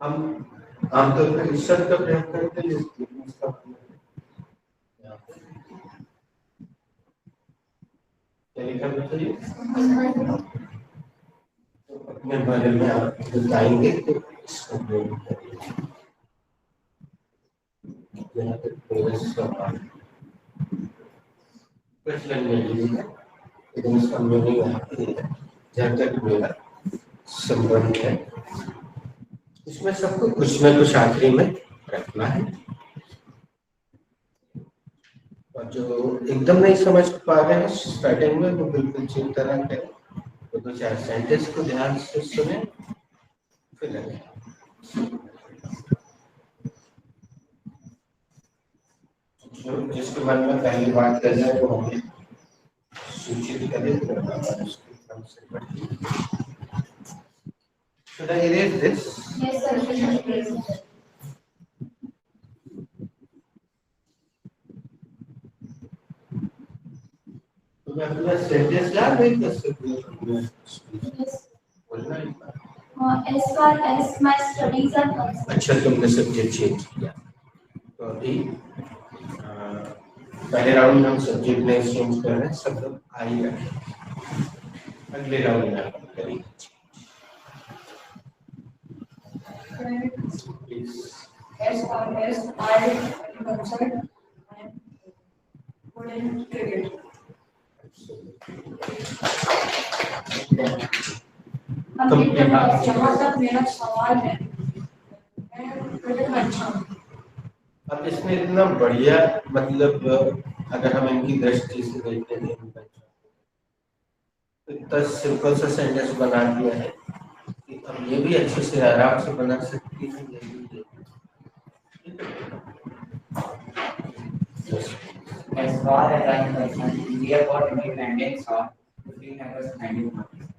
हम आमतौर पर इस शब्द का प्रयोग करते हैं इसका क्या लिखा बताइए। तो अपने बारे में आप बताएंगे तो इसका प्रयोग करिए। यहाँ तक मेरा सवाल प्रश्न नहीं है, लेकिन इसका मीनिंग यहाँ पे है जहाँ तक मेरा संबंध है। इसमें सबको कुछ न कुछ आखिरी में रखना है, और जो एकदम नहीं समझ पा रहे हैं स्टार्टिंग में वो बिल्कुल चिंता न करें, तो दो चार सेंटेंस को ध्यान से सुने फिर लगे। जिसके मन में पहली बात कर जाए वो हमें सूचित करें तो उसके क्रम से पढ़िए। Should I erase this? Yes, sir. तो मैं अपना सेंटेंस याद नहीं कर सकती। बोलना ही था। As far as my studies are concerned. अच्छा, तुमने सब्जेक्ट चेंज किया तो अभी पहले राउंड में हम सब्जेक्ट नहीं चेंज कर रहे हैं, सब लोग आई रखें। अगले राउंड में आप करेंगे। As far as I am concerned, I am good in cricket. जहाँ तक मेरा सवाल है, मैं क्रिकेट में अच्छा हूँ। अब इसमें इतना बढ़िया, मतलब अगर हम इनकी दृष्टि से देखते हैं तो इतना सिंपल सा सेंटेंस बना दिया है कि अब ये भी अच्छे से आराम से बना सकती है। As far as I am concerned, India got independence on 15 August 1940.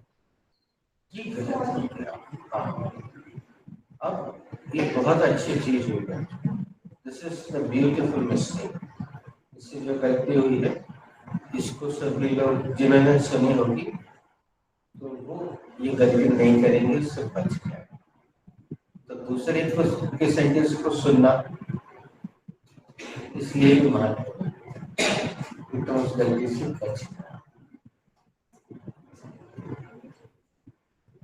अब ये बहुत अच्छी चीज हो गई। This is the beautiful mistake. इससे जो गलती हुई है इसको सभी लोग जिन्होंने सुनी होगी तो वो ये गलती नहीं करेंगे, इससे बच जाए। तो दूसरे के सेंटेंस को सुनना इसलिए भी महत्वपूर्ण है तो उस गलती से बच जाए।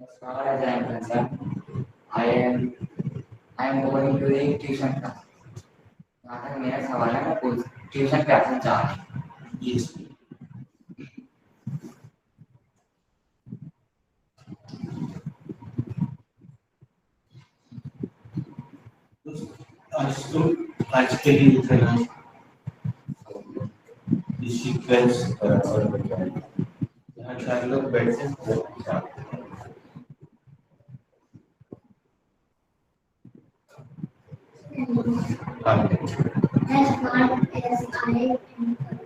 As far as I am concerned, I am going to a tuition class. जहाँ तक मेरा सवाल है, मैं ट्यूशन क्लासेस जा रहा हूँ। आज के लिए इतना सीक्वेंस और यहाँ चार लोग बैठे हैं। As far as I am concerned,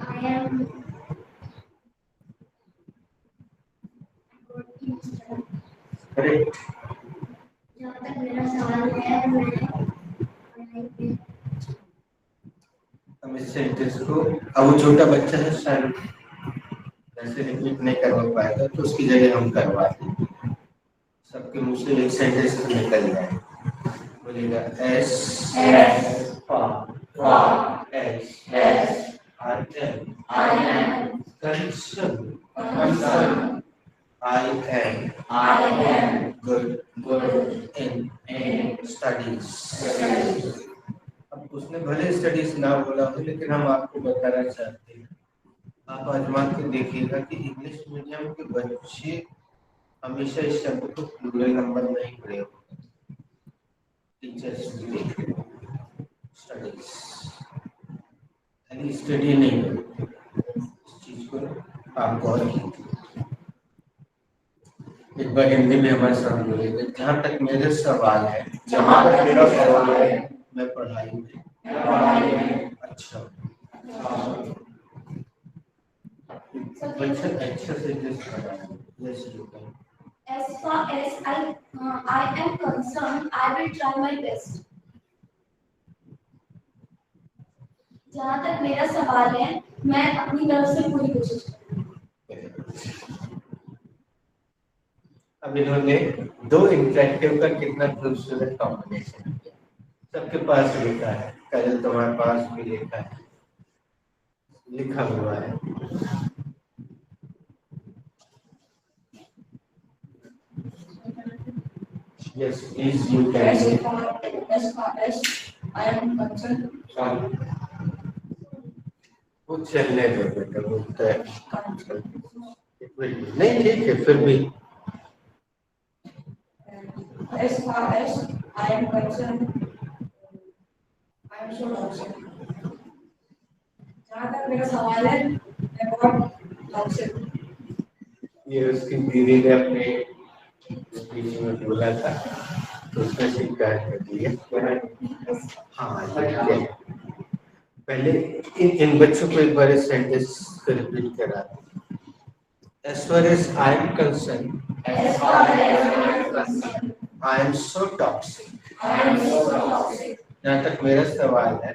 I am correct. जहाँ तक मेरा सवाल है, मैं हम इस सेंटेंस को, अब वो छोटा बच्चा है शायद ऐसे रिपीट नहीं करवा पाएगा तो उसकी जगह हम करवा देंगे। सबके मुंह से एक सेंटेंस निकल जाए। बोलेगा S I am good in studies. अब उसने भले स्टडीज ना बोला हो, लेकिन हम आपको बताना चाहते हैं, आप आजमा के देखिएगा कि इंग्लिश मीडियम के बच्चे हमेशा इस शब्द को प्लूरल नंबर में ही प्रयोग करते हैं। टीचर्स भी देख रहे हैं, स्टडीज यानी स्टडी नहीं करते। इस चीज को आप गौर कीजिए। एक बार हिंदी में हमारे साथ बोलेगा, जहाँ तक मेरे सवाल है, जहाँ तक मेरा सवाल है, मैं पढ़ाई में अच्छा बच्चा अच्छा से जिस As far as I am concerned, I will try my best. जहाँ तक मेरा सवाल है, मैं अपनी तरफ से पूरी कोशिश करूँगा। अब इन्होंने दो इंटरेक्टिव का कितना खूबसूरत कॉम्बिनेशन किया। सबके पास लिखा है, कल तुम्हारे पास भी लिखा है, लिखा हुआ है। Yes, please you can. As far as I am concerned, वो चलने दो बेटा, वो नहीं ठीक है फिर भी। as far as I am concerned, I am so toxic. जहाँ तक मेरा सवाल है, मैं बहुत toxic। ये उसकी दीदी ने अपने स्पीच में बोला था, तो उसने स्वीकार कर दिया। हाँ ये पहले इन बच्चों को एक बार इस सेंटेंस को रिपीट करा। As far as I am concerned, I am so toxic. जहाँ तक मेरा सवाल है,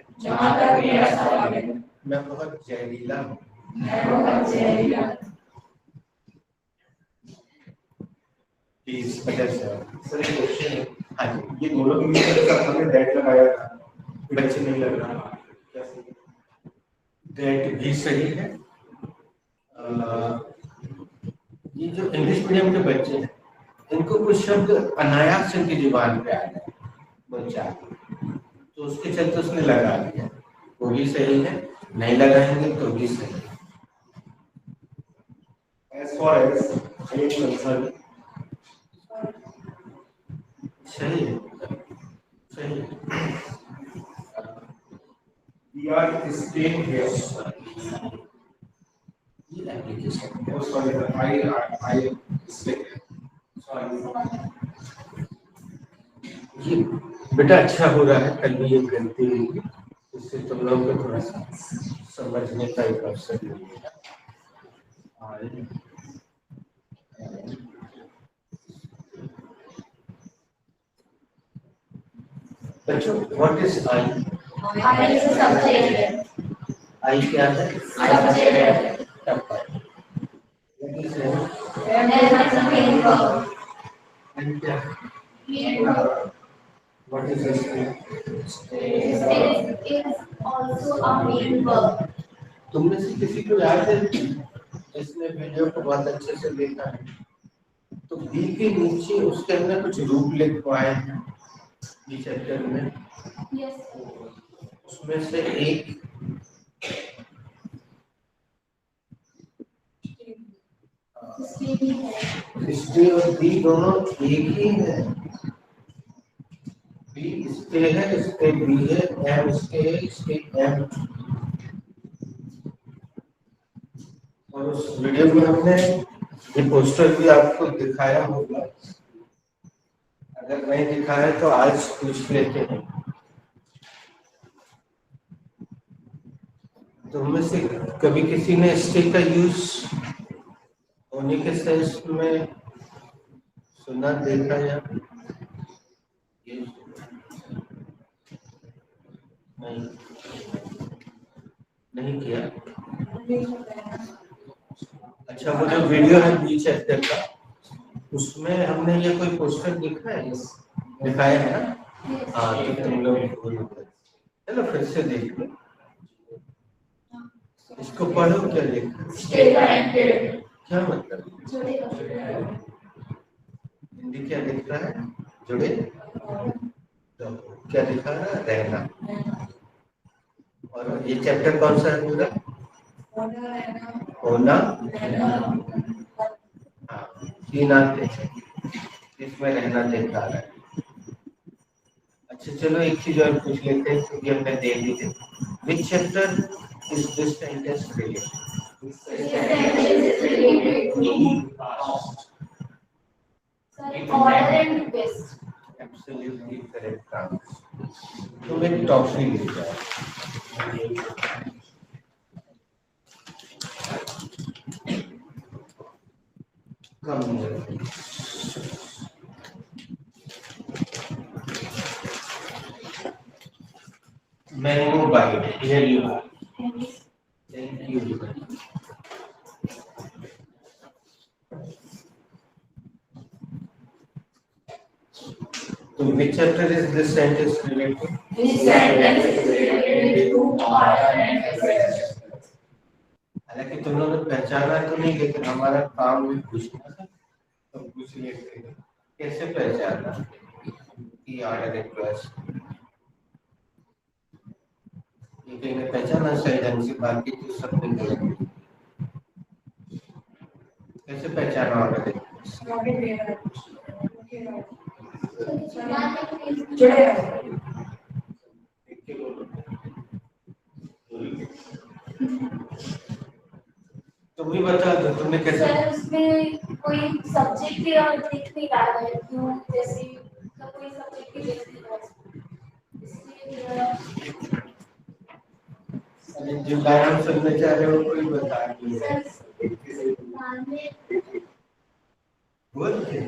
मैं बहुत जहरीला हूँ। प्लीज सर एक क्वेश्चन है। हाँ जी, ये दोनों के बीच में हमने दैट लगाया था, बच्चे नहीं लग रहा, दैट भी सही है। ये जो इंग्लिश मीडियम के बच्चे हैं, इनको कुछ शब्द अनायास इनकी जुबान पे आ जाए बोलचाल, तो उसके चलते उसने लगा दिया, वो भी सही है, नहीं लगाएंगे तो भी सही है। As far as I am concerned, सही है, सही है। we are staying here. ये application Oh, sorry, I stay here. Sorry. ये बेटा अच्छा हो रहा है, कल भी ये गलती हुई, इससे तुम लोगों को थोड़ा सा समझने का एक अवसर मिलेगा। बच्चों, what is I? I is a subject. आई क्या है? Subject. What is it? There is a main verb. And क्या? Main verb. What is this? It is also a main verb. तुमने से किसी को याद है इसने वीडियो को बहुत अच्छे से देखा है, तो बी के नीचे उसके अंदर कुछ रूप लिखवाए हैं बी चैप्टर में। Yes. उसमें से एक स्टे और बी दोनों एक ही है। बी स्टे है, स्टे बी है, एम स्टे है, स्टे एम। और उस वीडियो में हमने ये पोस्टर भी आपको दिखाया होगा, अगर नहीं दिखाया तो आज पूछ लेते हैं। तो में से कभी किसी ने स्टे का यूज होने के सेंस में सुना, देखा या नहीं किया? अच्छा, वो जो वीडियो है बी चैप्टर का, उसमें हमने ये कोई पोस्टर दिखा है, दिखाया है ना? हाँ, तो तुम लोग चलो फिर से देख लो, इसको पढ़ो। क्या लिखा? क्या मतलब? हिंदी क्या दिख रहा है? जुड़े तो क्या दिखा रहा है? रहना। और ये चैप्टर कौन सा है पूरा? होना। हाँ, तीन आते हैं, इसमें रहना दिखा रहा है। अच्छा चलो एक चीज और पूछ लेते हैं क्योंकि हमने देख ली थी। Which chapter is this sentence related? This sentence is related to Past. order and request. Absolutely correct answer. तुम एक टॉफी ले जाओ। Come here. Mango bite. Here you are. Thank you. तो which chapter is this sentence related to? This sentence is related to order and expression. हालांकि तुम लोगों ने पहचाना तो नहीं, लेकिन हमारा काम भी पूछना था, तो पूछ लेते हैं कैसे पहचाना कि ऑर्डर रिक्वेस्ट। ये ने पहचाना सही ढंग से, बाकी तो सब पे गलत। कैसे पहचाना ऑर्डर रिक्वेस्ट? तुम भी बता दो, तुमने कैसे? सर उसमें कोई सब्जेक्ट या लिख नहीं रहा है, क्यों जैसे कोई सब्जेक्ट लिख नहीं रहा है, इसलिए अरे जो गाना सुनना चाह रहे हो कोई बता दो। बोल के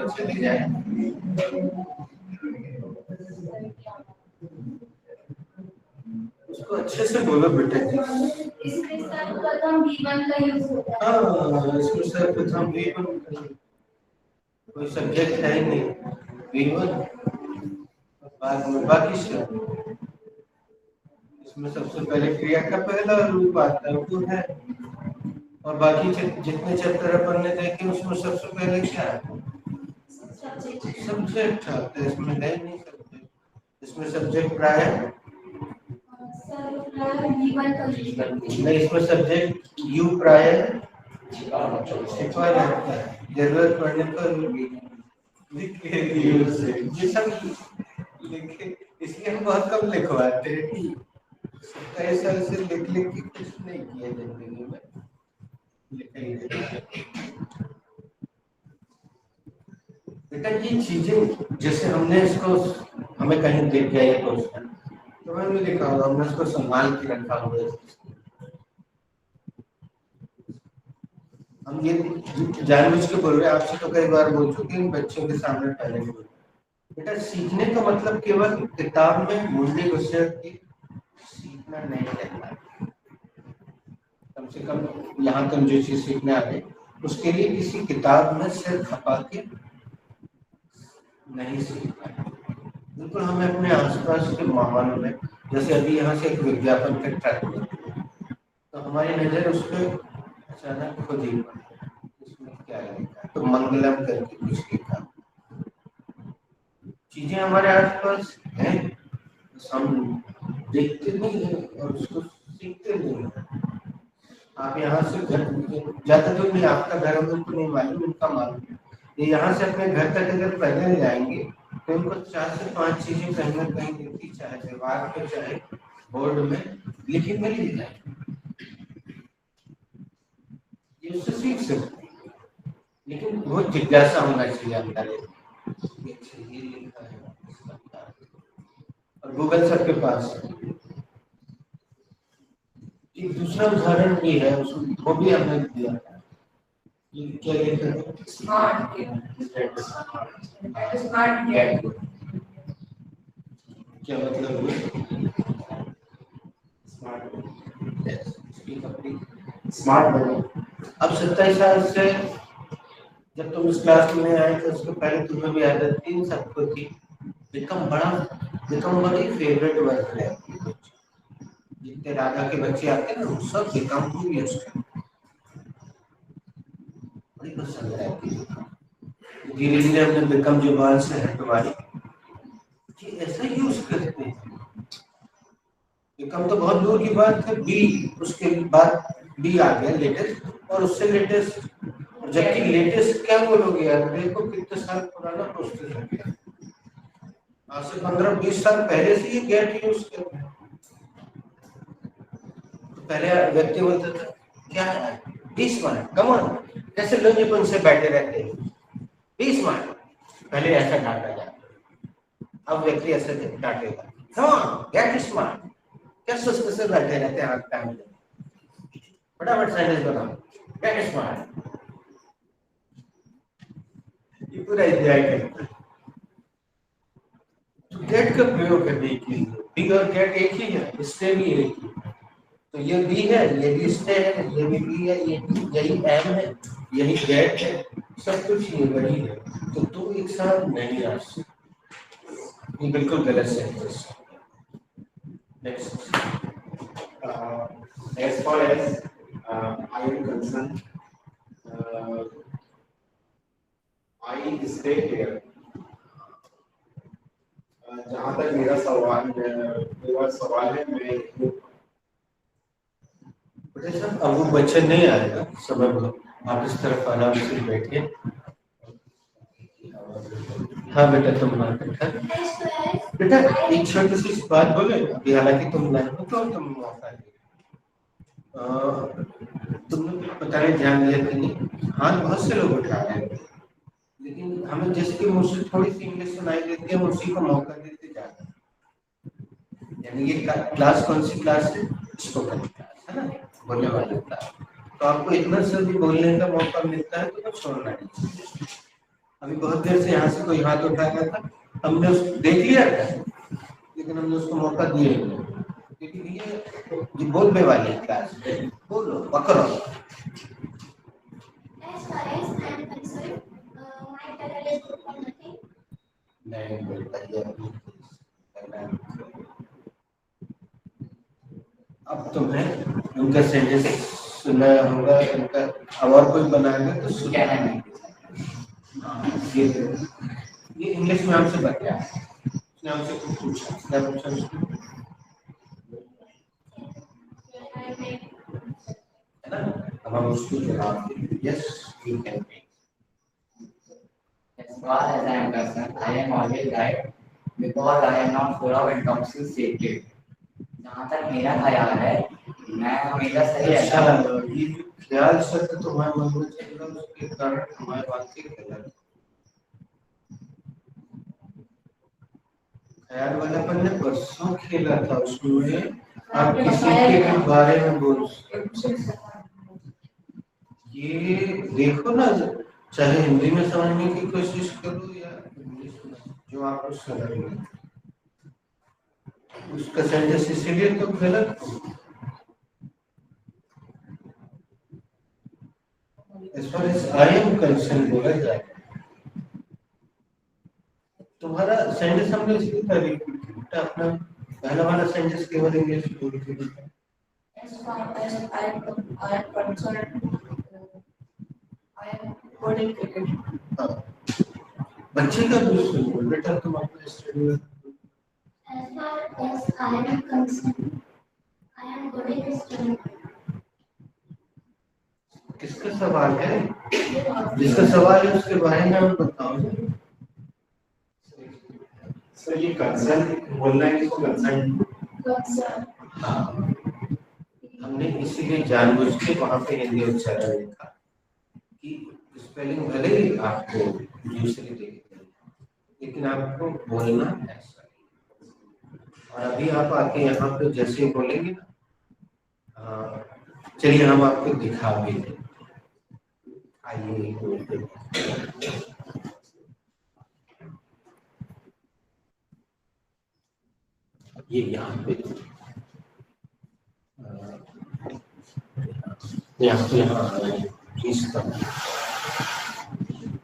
चले जाए। उसको अच्छे से बोलो बेटा जी। इसमें सर्वप्रथम V1 का यूज होता है। हाँ, इसमें सर्वप्रथम V1 कोई सब्जेक्ट है ही नहीं, V1 बाद में बाकी सब। इसमें सबसे पहले क्रिया का पहला रूप आता है वो है, और बाकी जितने चैप्टर अपन ने देखे उसमें सबसे पहले क्या है? सब्जेक्ट आता है। इसमें है नहीं सब्जेक्ट, इसमें सब्जेक्ट प्राय नहीं, इसमें सब्जेक्ट यू प्राय छिपा रहता है, जरूरत पड़ने पर लिख के ये सब लिखे, इसलिए हम बहुत कम लिखवाते हैं। कई साल से लिख के कुछ नहीं किया जिंदगी में, बेटा ये चीजें जैसे हमने इसको, हमें कहीं दिख गया ये क्वेश्चन तो मैंने लिखा हुआ, हमने इसको संभाल के रखा हुआ है। हम ये जानबूझ के बोल रहे हैं, आपसे तो कई बार बोल चुके हैं बच्चों के सामने पहले भी। बेटा सीखने का मतलब केवल किताब में मूल्य विषय की सीखना नहीं रहता, कम से कम यहाँ तुम जो चीज सीखने आ गए उसके लिए किसी किताब में सिर खपा के नहीं सीखना। बिल्कुल हमें अपने आसपास के माहौल में, जैसे अभी यहाँ से एक विज्ञापन के ट्रैक में तो हमारी नजर उस पर अचानक खुद ही पड़ी, इसमें क्या लिखा तो मंगलम करके कुछ लिखा। चीजें हमारे आसपास हैं, हम देखते नहीं है और उसको सीखते नहीं है। आप यहाँ से ज्यादा दूर नहीं, आपका घर उनको नहीं मालूम, उनका मालूम। ये यहाँ से अपने घर तक अगर पैदल जाएंगे तो उनको 4 से 5 चीजें कहीं ना कहीं लिखी, चाहे दीवार पे चाहे बोर्ड में लिखी मिल ही जाए, ये उससे सीख सकते हैं। लेकिन वो जिज्ञासा होना चाहिए अंदर, ये लिखा है और गूगल सबके पास है। एक दूसरा उदाहरण भी है, उसको वो भी हमने दिया था। ये क्या लिखा है? Smart gate. क्या मतलब स्मार्ट बनो। अब 27 साल से जब तुम इस क्लास में आए थे उसके पहले तुम्हें भी आदत 3 सबको थी, बिकम बड़ी फेवरेट वर्ड है। जितने राधा के बच्चे आते हैं ना वो सब बिकम को यूज करते हैं, बड़ी पसंद रहती है। धीरे धीरे हमने बिकम जुबान से हटवाई कि ऐसा यूज करते हैं। बिकम तो बहुत दूर की बात है, बी उसके बाद बी आ गया लेटेस्ट, और उससे लेटेस्ट, जबकि लेटेस्ट क्या बोलोगे यार, देखो कितने साल पुराना प्रोसेस है, आज से 15-20 साल पहले से ये गेट यूज करते हैं। पहले व्यक्ति बोलता था क्या है 20 मिनट कम ऑन, कैसे लोग से बैठे रहते हैं 20 मिनट, पहले ऐसा डांटा जाता, अब व्यक्ति ऐसे डांटेगा कम ऑन गेट स्मार्ट, क्या सुस्त से बैठे रहते हैं टाइम में, फटाफट सेंटेंस बनाओ गेट स्मार्ट। ये पूरा अध्याय करता है गेट का प्रयोग है बी के लिए, बी और गेट एक ही है, स्टे भी एक ही है। तो ये बी है, ये भी स्टे है, ये भी बी है, ये भी, यही एम है, यही गेट है, सब कुछ ये वही है। तो दो एक साथ नहीं आ सकते, ये बिल्कुल गलत sentence. Next, as far as I am concerned, I stay here. जहाँ तक मेरा सवाल है, मैं बेटा साहब अब वो बच्चा नहीं आएगा, समय बहुत, आप इस तरफ आराम से बैठिए। हाँ बेटा तुम बात बेटा एक छोटी सी बात बोले, अभी हालांकि तुम नहीं हो तो तुम मौका दे। तुमने पता नहीं ध्यान दिया कि नहीं, हाँ बहुत से लोग उठा रहे हैं, लेकिन हमें जिसकी मुंह से थोड़ी सी इंग्लिश सुनाई देती है उसी को मौका देते जाते हैं। यानी ये क्लास कौन सी क्लास है? स्पोकन क्लास है ना, बोलने वाली क्लास। तो आपको इतना सा भी बोलने का मौका मिलता है तो छोड़ना नहीं चाहिए। अभी बहुत देर से यहाँ से कोई हाथ उठा रहा था, हमने उसको देख लिया था, लेकिन हमने उसको मौका दिया ही नहीं, क्योंकि ये बोलने वाली क्लास है, बोलो पकड़ो। As far as I am concerned, my career is good for nothing. नहीं बोलता ये अब तुम्हें उनका सेंटेंस सुना होगा, उनका अब और कोई बनाएगा तो क्या है ये इंग्लिश में हमसे बताया, उसने हमसे कुछ पूछा, क्या पूछा उसने? है ना, अब हम उसको जवाब देंगे, yes you can make. As far as I am concerned, I am always right because I am not full of intoxicated state. जहाँ तक मेरा ख्याल है, मैं हमेशा सही रहता हूँ। ये ख्याल शब्द तुम्हारे मन में चल रहा है, उसके कारण हमारे वाक्य गलत। ख्याल वाला अपन ने परसों खेला था, उसमें आप किसी के बारे में बोल ये देखो ना, चाहे हिंदी में समझने की कोशिश करो या इंग्लिश में, जो आपको समझ में उसका सेंटेंस इसीलिए तो गलत। As far as I am concerned बोला जाए, तुम्हारा सेंटेंस हमने इसकी तारीफ की बेटा, अपना पहला वाला सेंटेंस केवल इंग्लिश में बोल के बेटा। As far as I am concerned, I am good in cricket. बच्चे का भी सुनो बेटा, तुम अपना स्टडी में। As far as I am concerned, I am good in studying. किसका सवाल है? जिसका सवाल है उसके बारे में हम बताओ। सर ये कंसर्न बोलना है, इसको कंसर्न। हाँ, हमने इसीलिए जानबूझ के वहाँ पे हिंदी उच्चारण लिखा कि स्पेलिंग भले ही आपको दूसरी दिखे, लेकिन आपको बोलना ऐसा। और अभी आप आके यहाँ पे जैसे बोलेंगे ना, चलिए हम आपको दिखा भी दें। आइए ये यहाँ पे यहाँ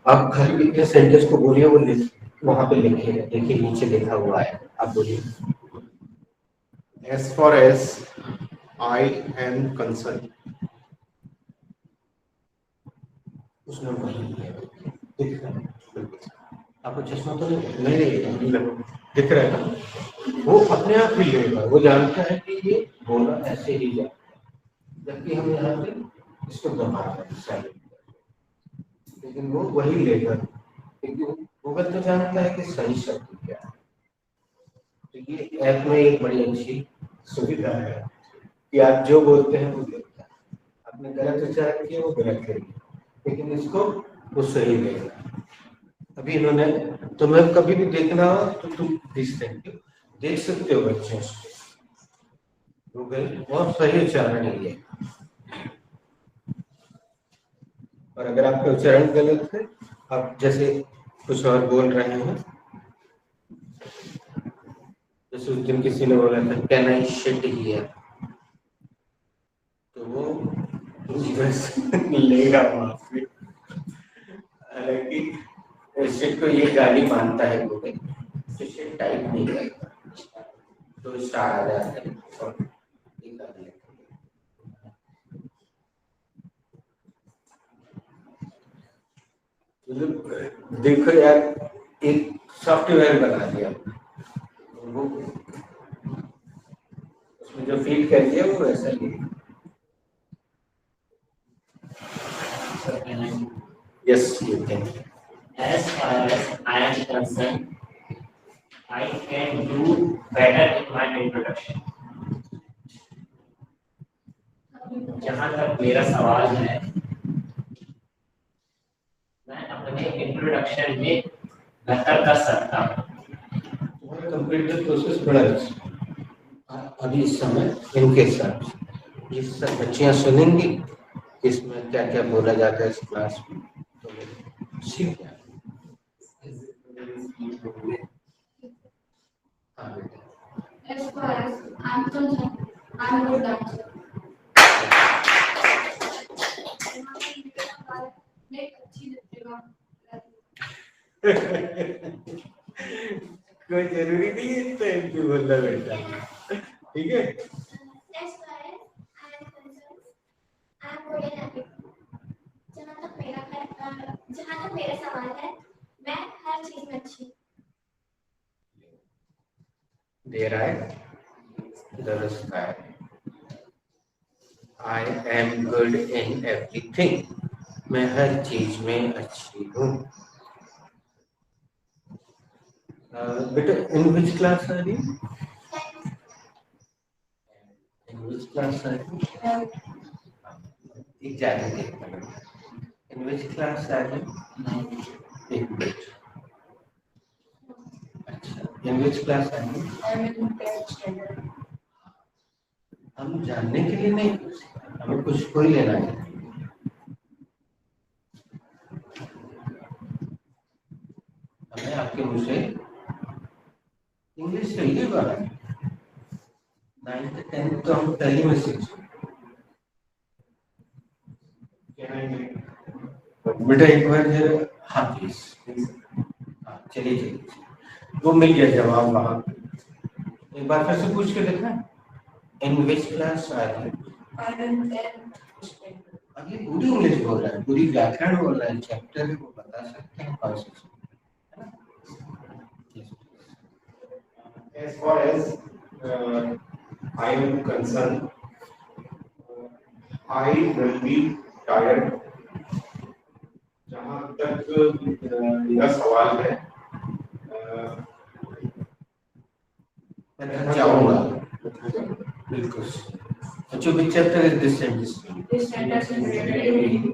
आप घर के सेंटेंस को बोलिए, वो वहां पे लिखे, देखिए नीचे लिखा हुआ है, आप बोलिए। As far as I am concerned, उसने दिख रहा है आपको, चश्मा तो नहीं दिख रहा है ना, वो अपने आप ही लेगा, वो जानता है कि ये बोला ऐसे ही जाए, जबकि हम यहाँ पे इसको दबा रहे हैं, लेकिन वो वही लेगा, क्योंकि गूगल तो जानता है कि सही शब्द क्या है। तो ये ऐप में एक बड़ी अच्छी सुविधा है कि आप जो बोलते हैं वो देखता है, आपने गलत उच्चारण किया वो गलत करेगा, लेकिन इसको वो सही लेगा। अभी इन्होंने, तुम्हें कभी भी देखना हो तो तुम देख सकते हो बच्चों से, गूगल बहुत सही उच्चारण है। और अगर आपका उच्चारण गलत है, आप जैसे कुछ और बोल रहे हैं जैसे उस दिन किसी ने बोला था कैन आई शिट हियर, तो वो बस लेगा माफी। हालांकि शिट को ये गाली मानता है वो, तो शिट टाइप नहीं करता, तो स्टार आ जाता है और ये गाली है। मतलब देखो यार, एक सॉफ्टवेयर बना दिया वो, उसमें जो फीड कर दिया वो वैसा ही है। Yes, you can. As far as I am concerned, I can do better in my introduction. जहाँ तक मेरा सवाल है, मैं अपने इंट्रोडक्शन में बेहतर कर सकता हूँ। कंप्लीट द प्रोसेस बड़ा अच्छा। अभी इस समय इनके हिसाब से ये सब बच्चियाँ सुनेंगी इसमें क्या क्या बोला जाता है इस क्लास में, तो सीख जाए। हाँ बेटा। As far as I'm concerned, I'm a good dancer. मैं अच्छी नृत्य कोई जरूरी नहीं है इतना एमपी बोलना बेटा, ठीक है? As far as I am concerned, I'm good in everything. जहाँ तक मेरा सवाल है, मैं हर चीज में अच्छी हूँ। दे रहा है दरअसल I am good in everything, मैं हर चीज में अच्छी हूँ। बेटा in which class are you? In which class are you? एक जाने देखना। In which class are you? एक मिनट। अच्छा, in which class are you? I'm in 10th standard. हम जानने के लिए नहीं, हमें कुछ कोई लेना है। हमें आपके मुँह से इंग्लिश सही बात है। 9th 10th तो हम पहले में सीख बेटा एक बार जरा, हाँ प्लीज, हाँ चलिए चलिए, वो मिल गया जवाब वहाँ। एक बार फिर से पूछ के देखना, in which class are you? I'm in 10th standard. अब ये पूरी इंग्लिश बोल रहा है, पूरी व्याकरण बोल रहा है, चैप्टर है वो बता सकते हैं कौन से, है ना? As far as I am concerned, I will be tired. जहाँ तक मेरा सवाल है, मैं चाहूँगा बिल्कुल। अच्छा, which chapter is this sentence? This sentence is related to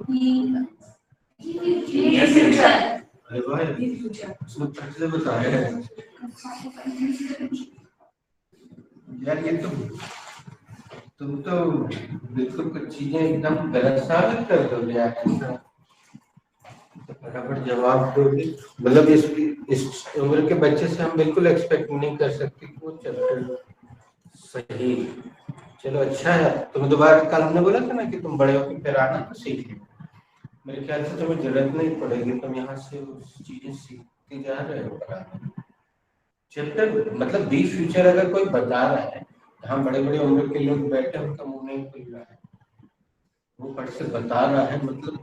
future. अरे वाह, the future. उसने फट से बताया है यार। ये तुम तो बिल्कुल कुछ चीजें एकदम गलत साबित कर दोगे यार, ऐसा तो फटाफट जवाब दोगे। मतलब इस उम्र के बच्चे से हम बिल्कुल एक्सपेक्ट नहीं कर सकते कि वो चैप्टर सही। चलो अच्छा है, तुम दोबारा कल हमने बोला था ना कि तुम बड़े होकर फिर आना तो सीख लो। मेरे ख्याल से तुम्हें जरूरत नहीं पड़ेगी, तुम यहाँ से उस चीजें सीखते जा रहे हो। चैप्टर मतलब दी फ्यूचर अगर कोई बता रहा है, यहाँ बड़े बड़े उम्र के लोग बैठे, उनका मुंह नहीं खुल रहा है, वो फट से बता रहा है, मतलब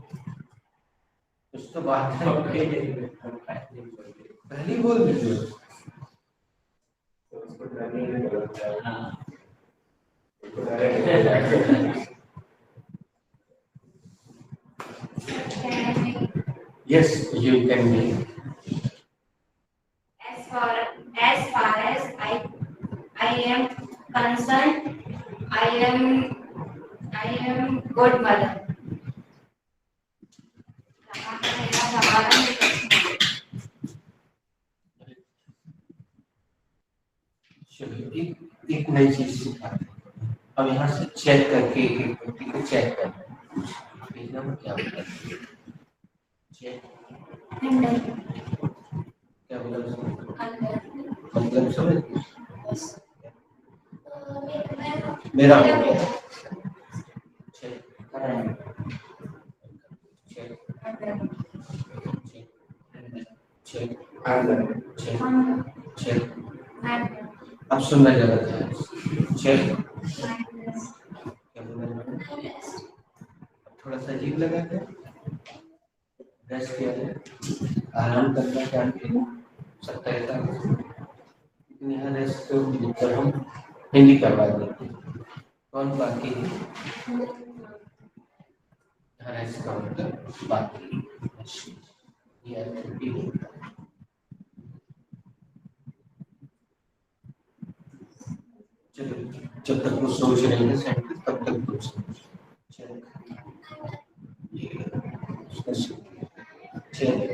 कुछ तो बात है। पहले बोल दीजिए। Yes, you can be. As far as I am concerned, I am good mother. चलो एक नई चीज सिखाते हैं। अब यहाँ से चेक करके एक व्यक्ति को चेक करना है, एकदम क्या होता है चेक, क्या मतलब समझ? मेरा हो गया check correct, check and then check and then check and check then अब सुनना जरा check mindfulness. क्या बोल रहे हैं? थोड़ा सा अजीब लगा क्या रेस्ट किया है आराम करना चाहते हो सकता है था लेकिन यहाँ रेस्ट तो जब हम हिंदी करवा देते हैं कौन बाकी है यहाँ रेस्ट का मतलब बाकी ये एक्टिविटी होता है चलो जब तक वो सोच रहे हैं सेंटेंस तब तक कुछ चेक ये चेक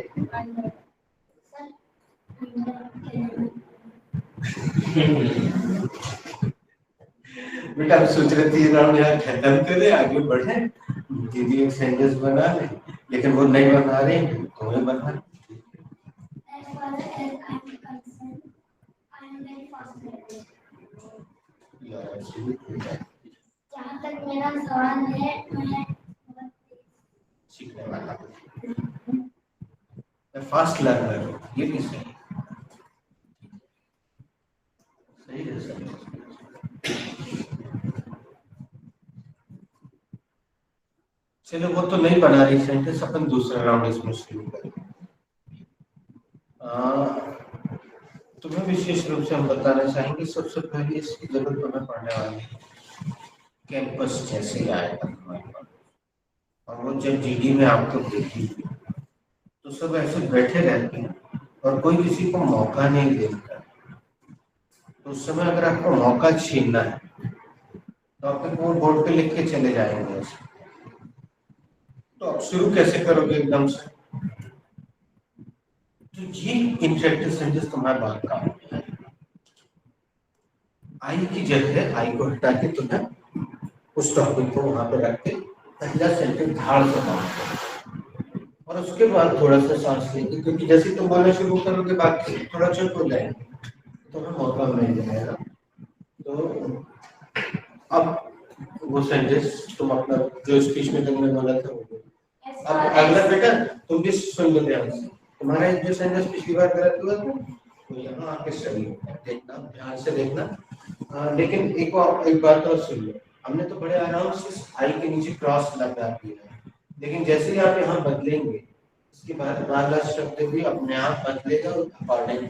बेटा सोच रहे थे राउंड यहाँ खत्म करे आगे बढ़े दीदी एक सेंटेंस बना ले लेकिन वो नहीं बना रहे तो मैं बना As far as I'm concerned, I am very fast learner. जहाँ तक मेरा सवाल है मैं सीखने वाला मैं फास्ट लर्नर हूँ ये भी सही सही है सही चलो वो तो नहीं बना रही सेंटेंस अपन दूसरा राउंड इसमें शुरू करेंगे तुम्हें विशेष रूप से हम बताना चाहेंगे सबसे पहले इसकी जरूरत तुम्हें पड़ने वाली है कैंपस जैसे आएगा तुम्हारे पास और वो जब जीडी में आपको देखी तो सब ऐसे बैठे रहते हैं और कोई किसी को मौका नहीं देता तो उस समय अगर आपको मौका छीनना है तो आप वो बोर्ड पे लिख के चले जाएंगे तो आप शुरू कैसे करोगे एकदम से तो ये इंटरेक्टिव सेंटेंस तुम्हारे बात का है आई की जगह आई को हटा के तुम्हें उस टॉपिक को वहां पे रख के पहला सेंटेंस धाड़ से बांध और उसके बाद थोड़ा सा सांस लेंगे क्योंकि जैसे तुम बोलना शुरू करोगे बाकी थोड़ा चुप हो जाएंगे तुम्हें मौका मिल जाएगा तो अब वो सेंटेंस तुम अपना जो स्पीच में तुमने बोला था वो अब अगला बेटा तुम भी सुन लो ध्यान से तुम्हारा जो सेंटेंस पिछली बार गलत हुआ था तो यहाँ आके सही होगा देखना ध्यान से देखना लेकिन एक बात और सुन लो हमने तो बड़े आराम से आई के नीचे क्रॉस लगा दिया है लेकिन जैसे ही आप यहाँ बदलेंगे इसके बाद बार शब्द भी अपने आप बदलेगा अकॉर्डिंग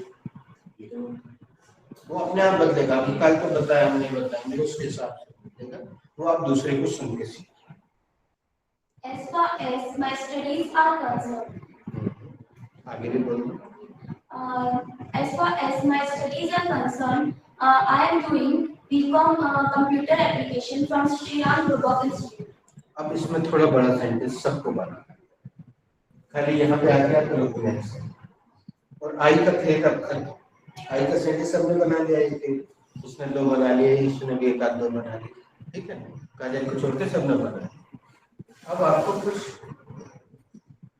वो अपने आप बदलेगा अभी कल तो बताया हम नहीं बताएंगे उसके हिसाब से बदलेगा वो आप दूसरे को सुन के सीखें As far as my studies are concerned, आगे भी बोलो as far as my studies are concerned, I am doing BCom Computer Application from Sri Ram Group of Institute. अब इसमें थोड़ा बड़ा सेंटेंस सबको बनाना है खाली यहाँ पे आ गया तो रुकना है और आई का थे तब खत्म आई का सेंटेंस सबने बना लिया एक उसने दो बना लिए इसने भी एक आध दो बना लिए ठीक है काजल को छोड़ के सबने बना लिया अब आपको कुछ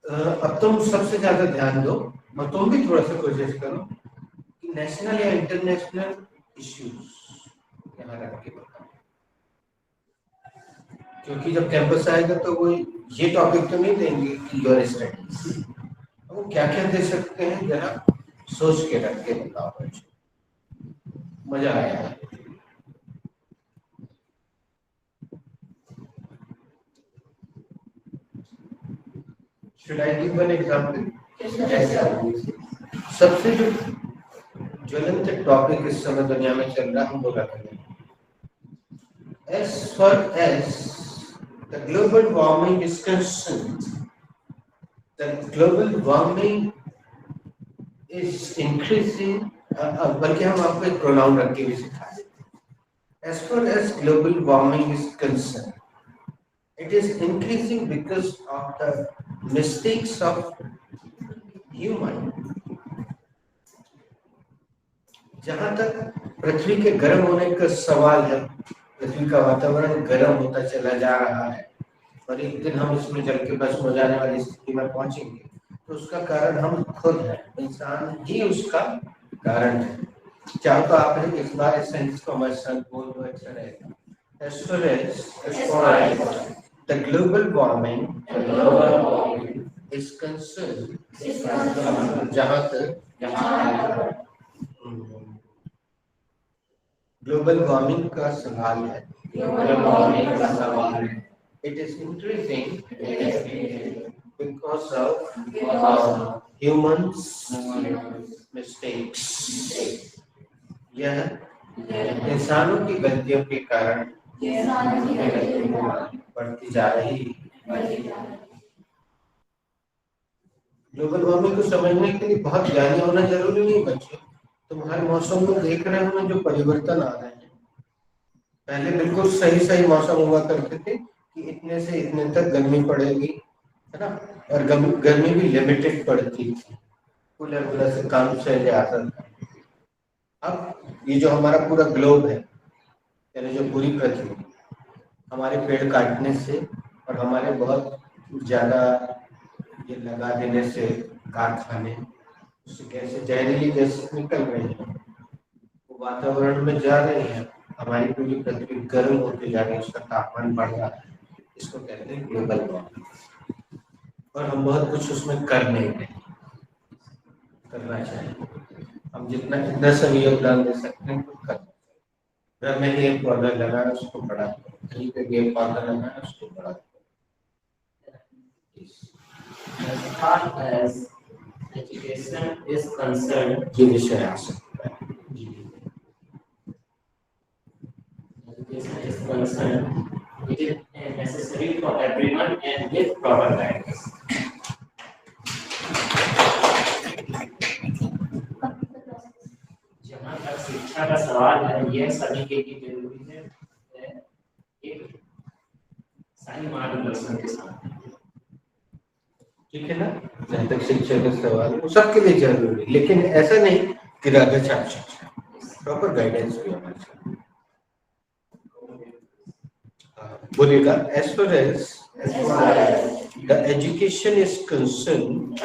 अब तुम सबसे ज्यादा ध्यान दो और तुम भी थोड़ा सा कोशिश करो कि नेशनल या इंटरनेशनल इश्यूज यहाँ रख के बताओ क्योंकि जब कैंपस आएगा तो वो ये टॉपिक तो नहीं देंगे कि योर स्टडीज वो क्या क्या दे सकते हैं जरा सोच के रख के बताओ बच्चों मजा आएगा Should I give one example? सबसे जो ज्वलंत टॉपिक इस समय दुनिया में चल रहा है हम बोला करें as far as the global warming is concerned, the global warming is increasing. बल्कि हम आपको एक प्रोनाउन रख के भी सिखा देते as far as global warming is concerned, it is increasing because of the mistakes of human. जहां तक पृथ्वी के गर्म होने का सवाल है पृथ्वी का वातावरण गर्म होता चला जा रहा है और एक दिन हम इसमें जल के बस हो जाने वाली स्थिति में पहुंचेंगे तो उसका कारण हम खुद हैं इंसान ही उसका कारण है चाहो तो आप इस बार इस सेंटेंस को हमारे साथ बोल दो अच्छा रहेगा as far as the global warming is concerned, जहाँ तक ग्लोबल वार्मिंग का सवाल है, it is increasing because of humans mistakes. यह इंसानों की गलतियों के कारण बढ़ती जा रही है। ग्लोबल वार्मिंग को समझने के लिए बहुत ज्ञानी होना जरूरी नहीं बच्चों। तुम हर मौसम को देख रहे हो ना, जो परिवर्तन आ रहे हैं। पहले बिल्कुल सही मौसम हुआ करते थे कि इतने से इतने तक गर्मी पड़ेगी, है ना, और गर्मी भी लिमिटेड पड़ती थी, कूलर वूलर से काम चल जाता था। अब ये जो हमारा पूरा ग्लोब है, यानी जो पूरी पृथ्वी, हमारे पेड़ काटने से और हमारे बहुत ज्यादा ये लगा देने से कारखाने, उससे कैसे जहरीली गैसें निकल रही हैं, वो वातावरण में जा रही हैं, हमारी पूरी पृथ्वी गर्म होती जा रही है, उसका तापमान बढ़ रहा है। इसको कहते हैं ग्लोबल वार्मिंग। और हम बहुत कुछ उसमें कर नहीं रहे, करना चाहिए। हम जितना सही योगदान दे सकते हैं तो कर। घर में ही एक पौधा लगाना, उसको बड़ा, कहीं पे भी एक पौधा लगाना, उसको बड़ा। As far as education is concerned, ये विषय आ सकता है। education is concerned, it is necessary for everyone and with proper guidance. जहाँ तक शिक्षा का सवाल है, यह सभी के लिए जरूरी है, एक सही मार्गदर्शन के साथ। ठीक है ना, जहाँ तक शिक्षा का सवाल है वो सबके लिए जरूरी है, लेकिन ऐसा नहीं कि राधा छाप शिक्षा, प्रॉपर गाइडेंस भी होना चाहिए। बोलेगा as far as the education is concerned,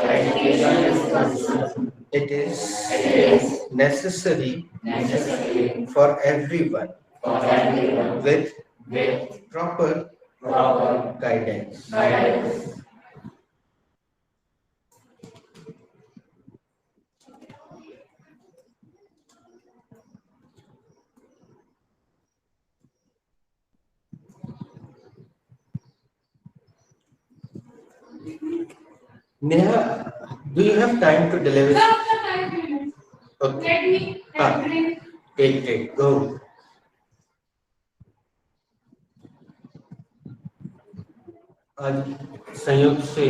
it is necessary for everyone with proper guidance. Neha, do you have time to deliver? Okay. Let me drink. Take, go. आज संयुक्त से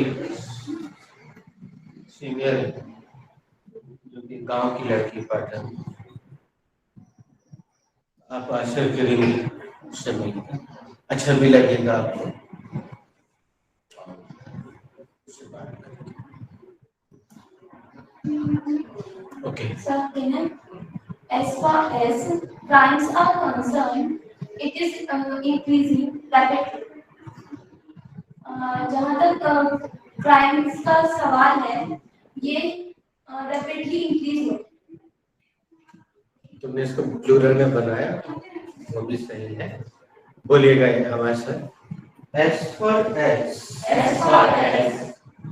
सीनियर जो कि गांव की लड़की पाटन, आप आश्चर्य करेंगे उससे मिलकर, अच्छा भी लगेगा आपको। Okay. So, as far as crimes are concerned, it is increasing rapidly. जहाँ तक क्राइम्स का सवाल है, ये रैपिडली इंक्रीज हो। तुमने इसको प्लूरल में बनाया, वो भी सही है। बोलिएगा हमारे साथ। As far as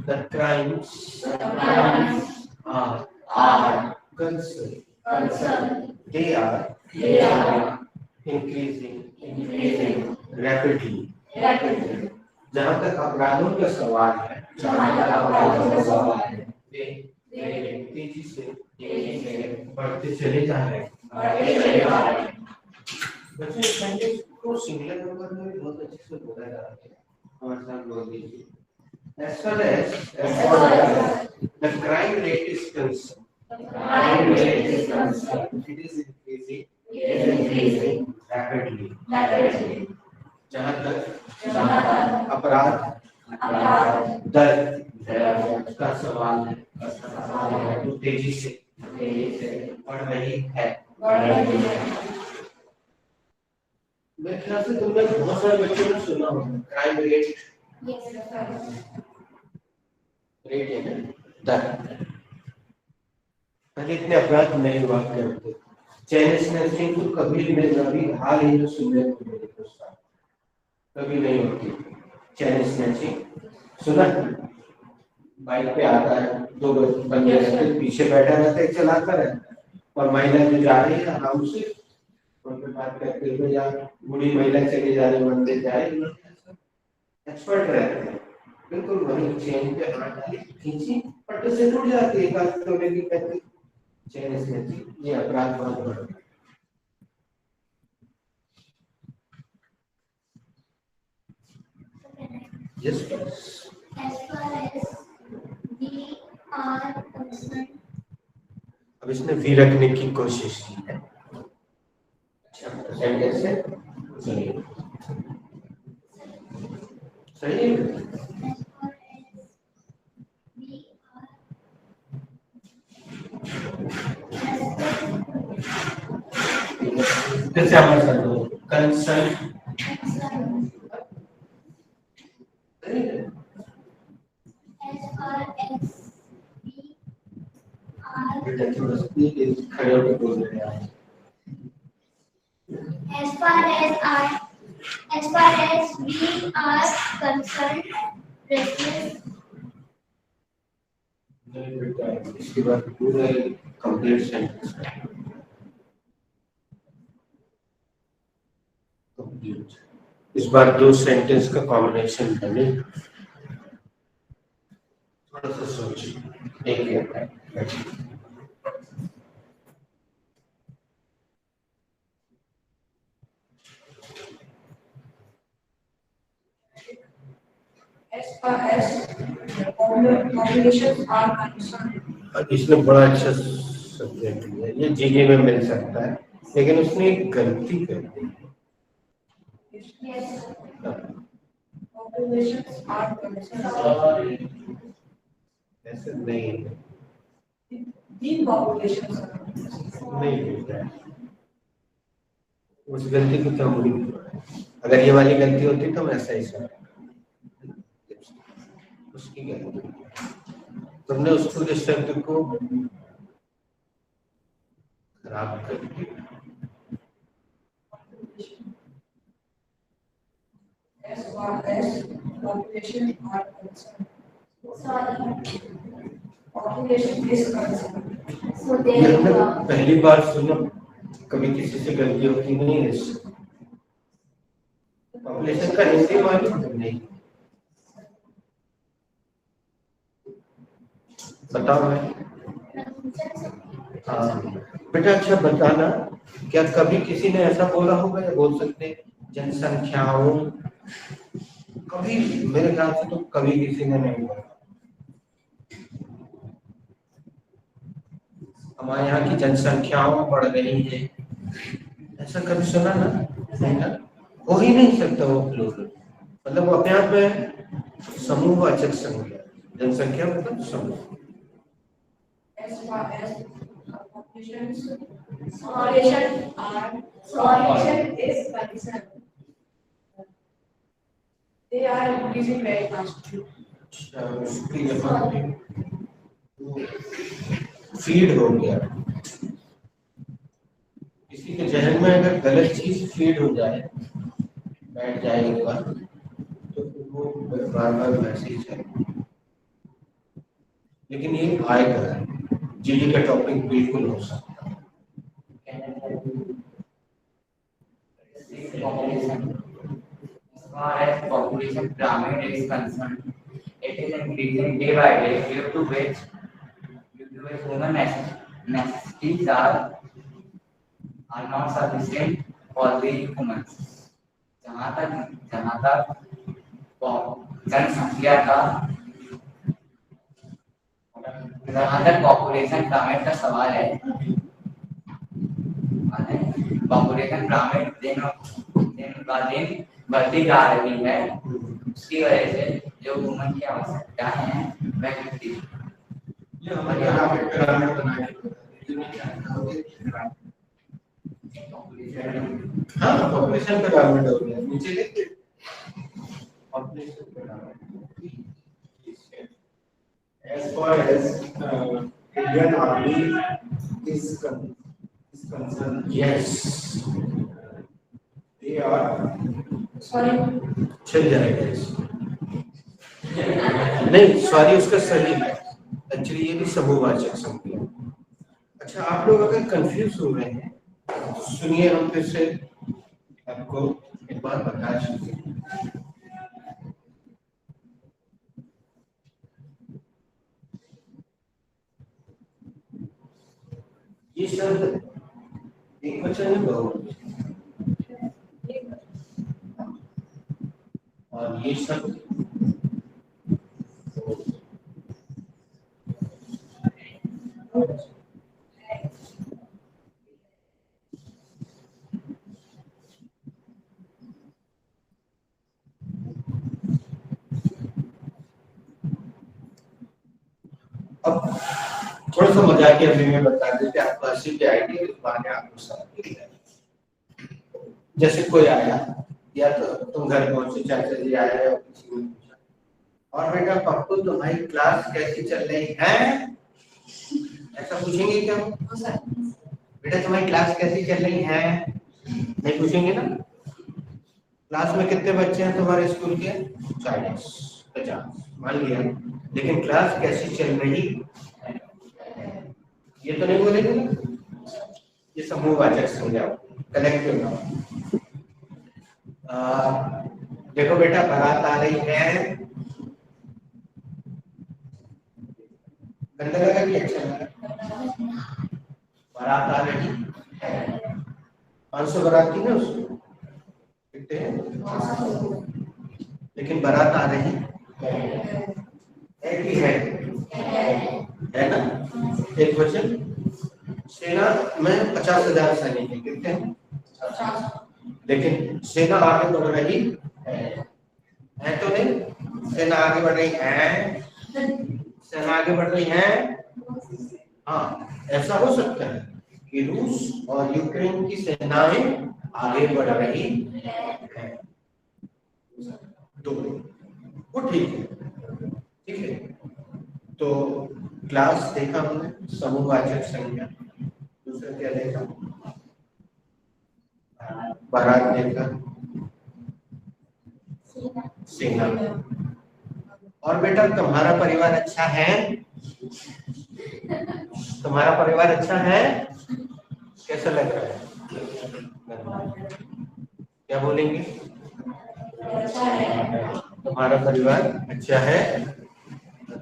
the crimes are concerned, they are increasing rapidly. जहाँ तक अपराधों का सवाल है, वे तेजी से बढ़ते चले जा रहे हैं। बच्चों इस सेंटेंस को सिंगुलर नंबर में बहुत अच्छे से बोला जा रहा है, हमारे साथ बोल दीजिए। As far as the crime rate is concerned, it is increasing rapidly. जहाँ तक अपराध दर का सवाल है, तो तेजी से बढ़ रही है। मेरे ख्याल से तुमने बहुत सारे बच्चों ने सुना होगा क्राइम रेट है ना, दर। पहले इतने अपराध नहीं हुआ करते, चैन स्नैचिंग तो कभी नहीं, अभी हाल ही में सुनने को मिली दोस्तों, कभी नहीं होती चैन स्नैचिंग। सुना बाइक पे आता है, दो बंदे रहते हैं, पीछे बैठा रहता है, चलाता रहता है, और महिला जो जा रही है आराम से उनके बात करते हुए, या बूढ़ी महिला चली जा रही, बंदे जा रहे, एक्सपर्ट रहते हैं, बिल्कुल वही चेन पे हाथ डाली, खींची, पट्टे से टूट जाती है, एक आध तोड़ने की कहती चेन स्नैचिंग। ये अपराध बहुत बड़ा है। Yes, please. As far as we are concerned, अब इसने वी रखने की कोशिश की है। अच्छा, सेंटेंस है सही है। सही है। as far as we are फिर से हमारे साथ दो कंसर्न। concerned, सही है। as far as we are, बेटा थोड़ा सा खड़े होकर बोल रहे हैं। as far as we are concerned, restless, नहीं बेटा, इसके बाद पूरा कंप्लीट सेंटेंस है। कंप्लीट। इस बार दो सेंटेंस का कॉम्बिनेशन बने, थोड़ा सा सोचिए। एक है As far as populations are concerned, इसने बड़ा अच्छा सब्जेक्ट लिया, ये जीके में मिल सकता है, लेकिन उसने एक गलती कर दी। yes, populations are concerned. ऐसे नहीं है, The populations are concerned. नहीं होता है। उस गलती को तो हम, अगर ये वाली गलती होती तो मैं ऐसा ही समझ, उसकी गलती, तुमने उसको इस शब्द को खराब कर दिया। As far as population are concerned, sorry, population is concerned. so ये there हमने you are. पहली बार सुना, कभी किसी से गलती होती नहीं है इससे। पॉपुलेशन का हिंदी मालूम नहीं, बताओ मैं। हाँ बेटा, अच्छा बताना, क्या कभी किसी ने ऐसा बोला होगा, या बोल सकते हैं जनसंख्याओं, कभी मेरे ख्याल से तो कभी किसी ने नहीं बोला। हमारे यहाँ की जनसंख्याओं बढ़ रही है, ऐसा कभी सुना ना? हो ही नहीं सकता वो प्लूरल, मतलब वो अपने आप में समूहवाचक संज्ञा, जनसंख्या मतलब समूह। As far as populations Population is concerned, they are increasing very fast. Feed हो गया, किसी के जहन में अगर गलत चीज फीड हो जाए, बैठ जाए एक बार, तो वो बार बार वैसे ही चले। लेकिन ये आएगा, जीडी का टॉपिक बिल्कुल हो सकता है। As far as population pyramid is concerned, it is increasing day by day due to which human necessities are not sufficient for the humans. जहाँ तक जनसंख्या का, जहाँ तक पॉपुलेशन पिरामिड का सवाल है, पॉपुलेशन पिरामिड दिन ब दिन बढ़ती जा रही है, उसकी वजह से जो ह्यूमन की आवश्यकताएं हैं वह घटती है। ये हमारे यहाँ पे पिरामिड बनाने हाँ, पॉपुलेशन पिरामिड हो गया, नीचे देखिए population pyramid. As far as Indian Army is concerned, Yes. they are Sorry. चल जाएगा इसमें। नहीं, सॉरी उसका सही है। एक्चुअली ये भी समूहवाचक संज्ञा है। अच्छा, आप लोग अगर कंफ्यूज हो रहे हैं तो सुनिए, हम फिर से आपको एक बार बता चुके हैं। ये शब्द एक वचन है, बहुवचन, और ये शब्द अब थोड़ा सा मजाकिया वे में बता देते, आपको हंसी भी आएगी, इस बारे आपको समझ भी आएगी। जैसे कोई आया या तो तुम घर पहुंचे, चाचा जी आए या किसी ने पूछा, और बेटा पप्पू तुम्हारी क्लास कैसी चल रही है, ऐसा पूछेंगे क्या? बेटा तुम्हारी क्लास कैसी चल रही है, नहीं पूछेंगे ना। क्लास में कितने बच्चे हैं तुम्हारे स्कूल के? 40 50 मान लिया, लेकिन क्लास कैसी चल रही ये तो नहीं बोलेंगे ना। ये समूहवाचक संज्ञा, कलेक्टिव नाउन। देखो बेटा बारात आ रही है, गंदा लगा कि अच्छा लगा? बारात आ रही है, 500 बाराती ना उसको कितने हैं, लेकिन बारात आ रही एक ही है ना, एक वचन। सेना में 50,000 सैनिक है, कितने हैं? 50। लेकिन सेना आगे बढ़ रही है तो नहीं, सेना आगे बढ़ रही है, सेना आगे बढ़ रही है। हाँ, ऐसा हो सकता है कि रूस और यूक्रेन की सेनाएं आगे बढ़ रही है, तो वो ठीक है, ठीक है। तो क्लास देखा हमने, समूहवाचक संज्ञा। दूसरा क्या देखा? बारात देखा, सेना। और बेटा तुम्हारा परिवार अच्छा है, तुम्हारा परिवार अच्छा है, कैसा लग रहा है? क्या बोलेंगे? तुम्हारा परिवार अच्छा है।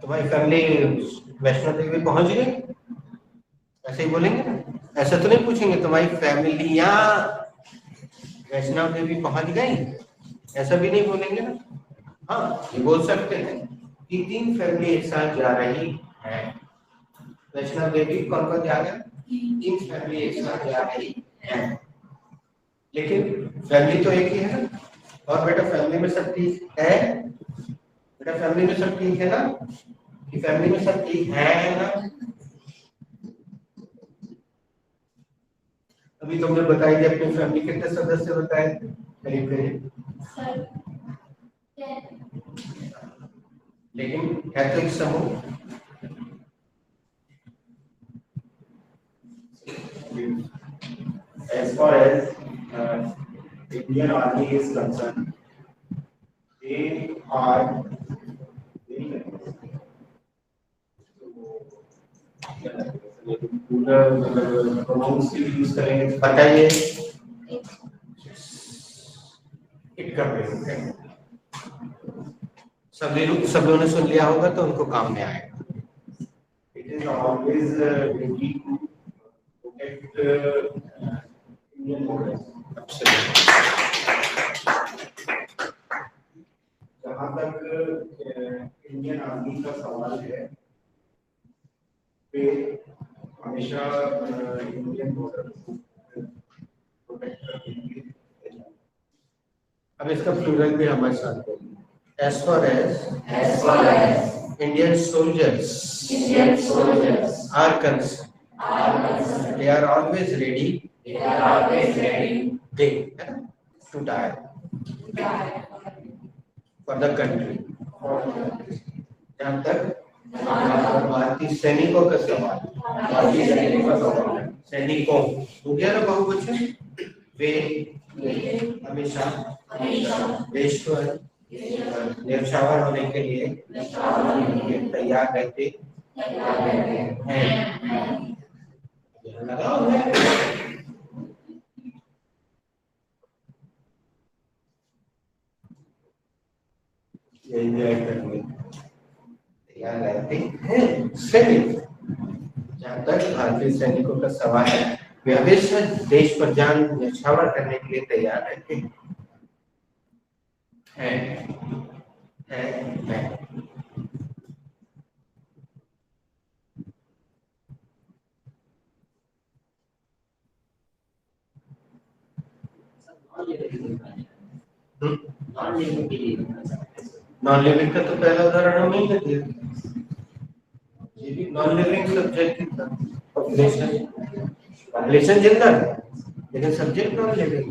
तुम्हारी फैमिली वैष्णो देवी पहुंच गई, ऐसे ही बोलेंगे ना। ऐसा तो नहीं पूछेंगे तुम्हारी फैमिलियां वैष्णो देवी पहुंच गई, ऐसा भी नहीं बोलेंगे ना। हाँ, ये बोल सकते हैं कि 3 फैमिली एक साथ जा रही है वैष्णो देवी। कौन कौन जा रहा है? 3 फैमिली एक साथ जा रही है, लेकिन फैमिली तो एक ही है ना। और बेटा फैमिली में सब ठीक है, बेटा फैमिली में सब ठीक है ना, कि फैमिली में सब ठीक है ना। अभी तुमने बताई थी अपनी फैमिली कितने सदस्य बताए थे? करीब करीब, लेकिन है तो एक समूह। as far as Indian Army is concerned, they are very पूरा प्रोनाउंस की यूज करेंगे, बताइए इट का प्रयोग है। सब लोगों ने सुन लिया होगा तो उनको काम में आएगा। it is always ready to protect Indian borders. जहाँ तक इंडियन आर्मी का सवाल है, वे हमेशा इंडियन बॉर्डर को प्रोटेक्ट करेंगे। अब इसका प्लूरल भी हमारे साथ बोलिए। As far as Indian soldiers are concerned, they are always ready, they to die for the country। जहाँ तक भारतीय सैनिकों का सवाल। भारतीय सैनिकों का सवाल। सैनिकों हो गया ना बहुवचन। वे हमेशा देश पर न्यौछावर होने के लिए तैयार रहते हैं। लगाओ है। तैयार रहते हैं सैनिक। जहाँ तक भारतीय सैनिकों का सवाल है, वे हमेशा देश पर जान न्यौछावर करने के लिए तैयार रहते हैं। नॉन लिविंग का तो पहला उदाहरण हम नहीं लेते। ये भी नॉन लिविंग सब्जेक्ट ही था। पॉपुलेशन जिंदा है लेकिन subject non living.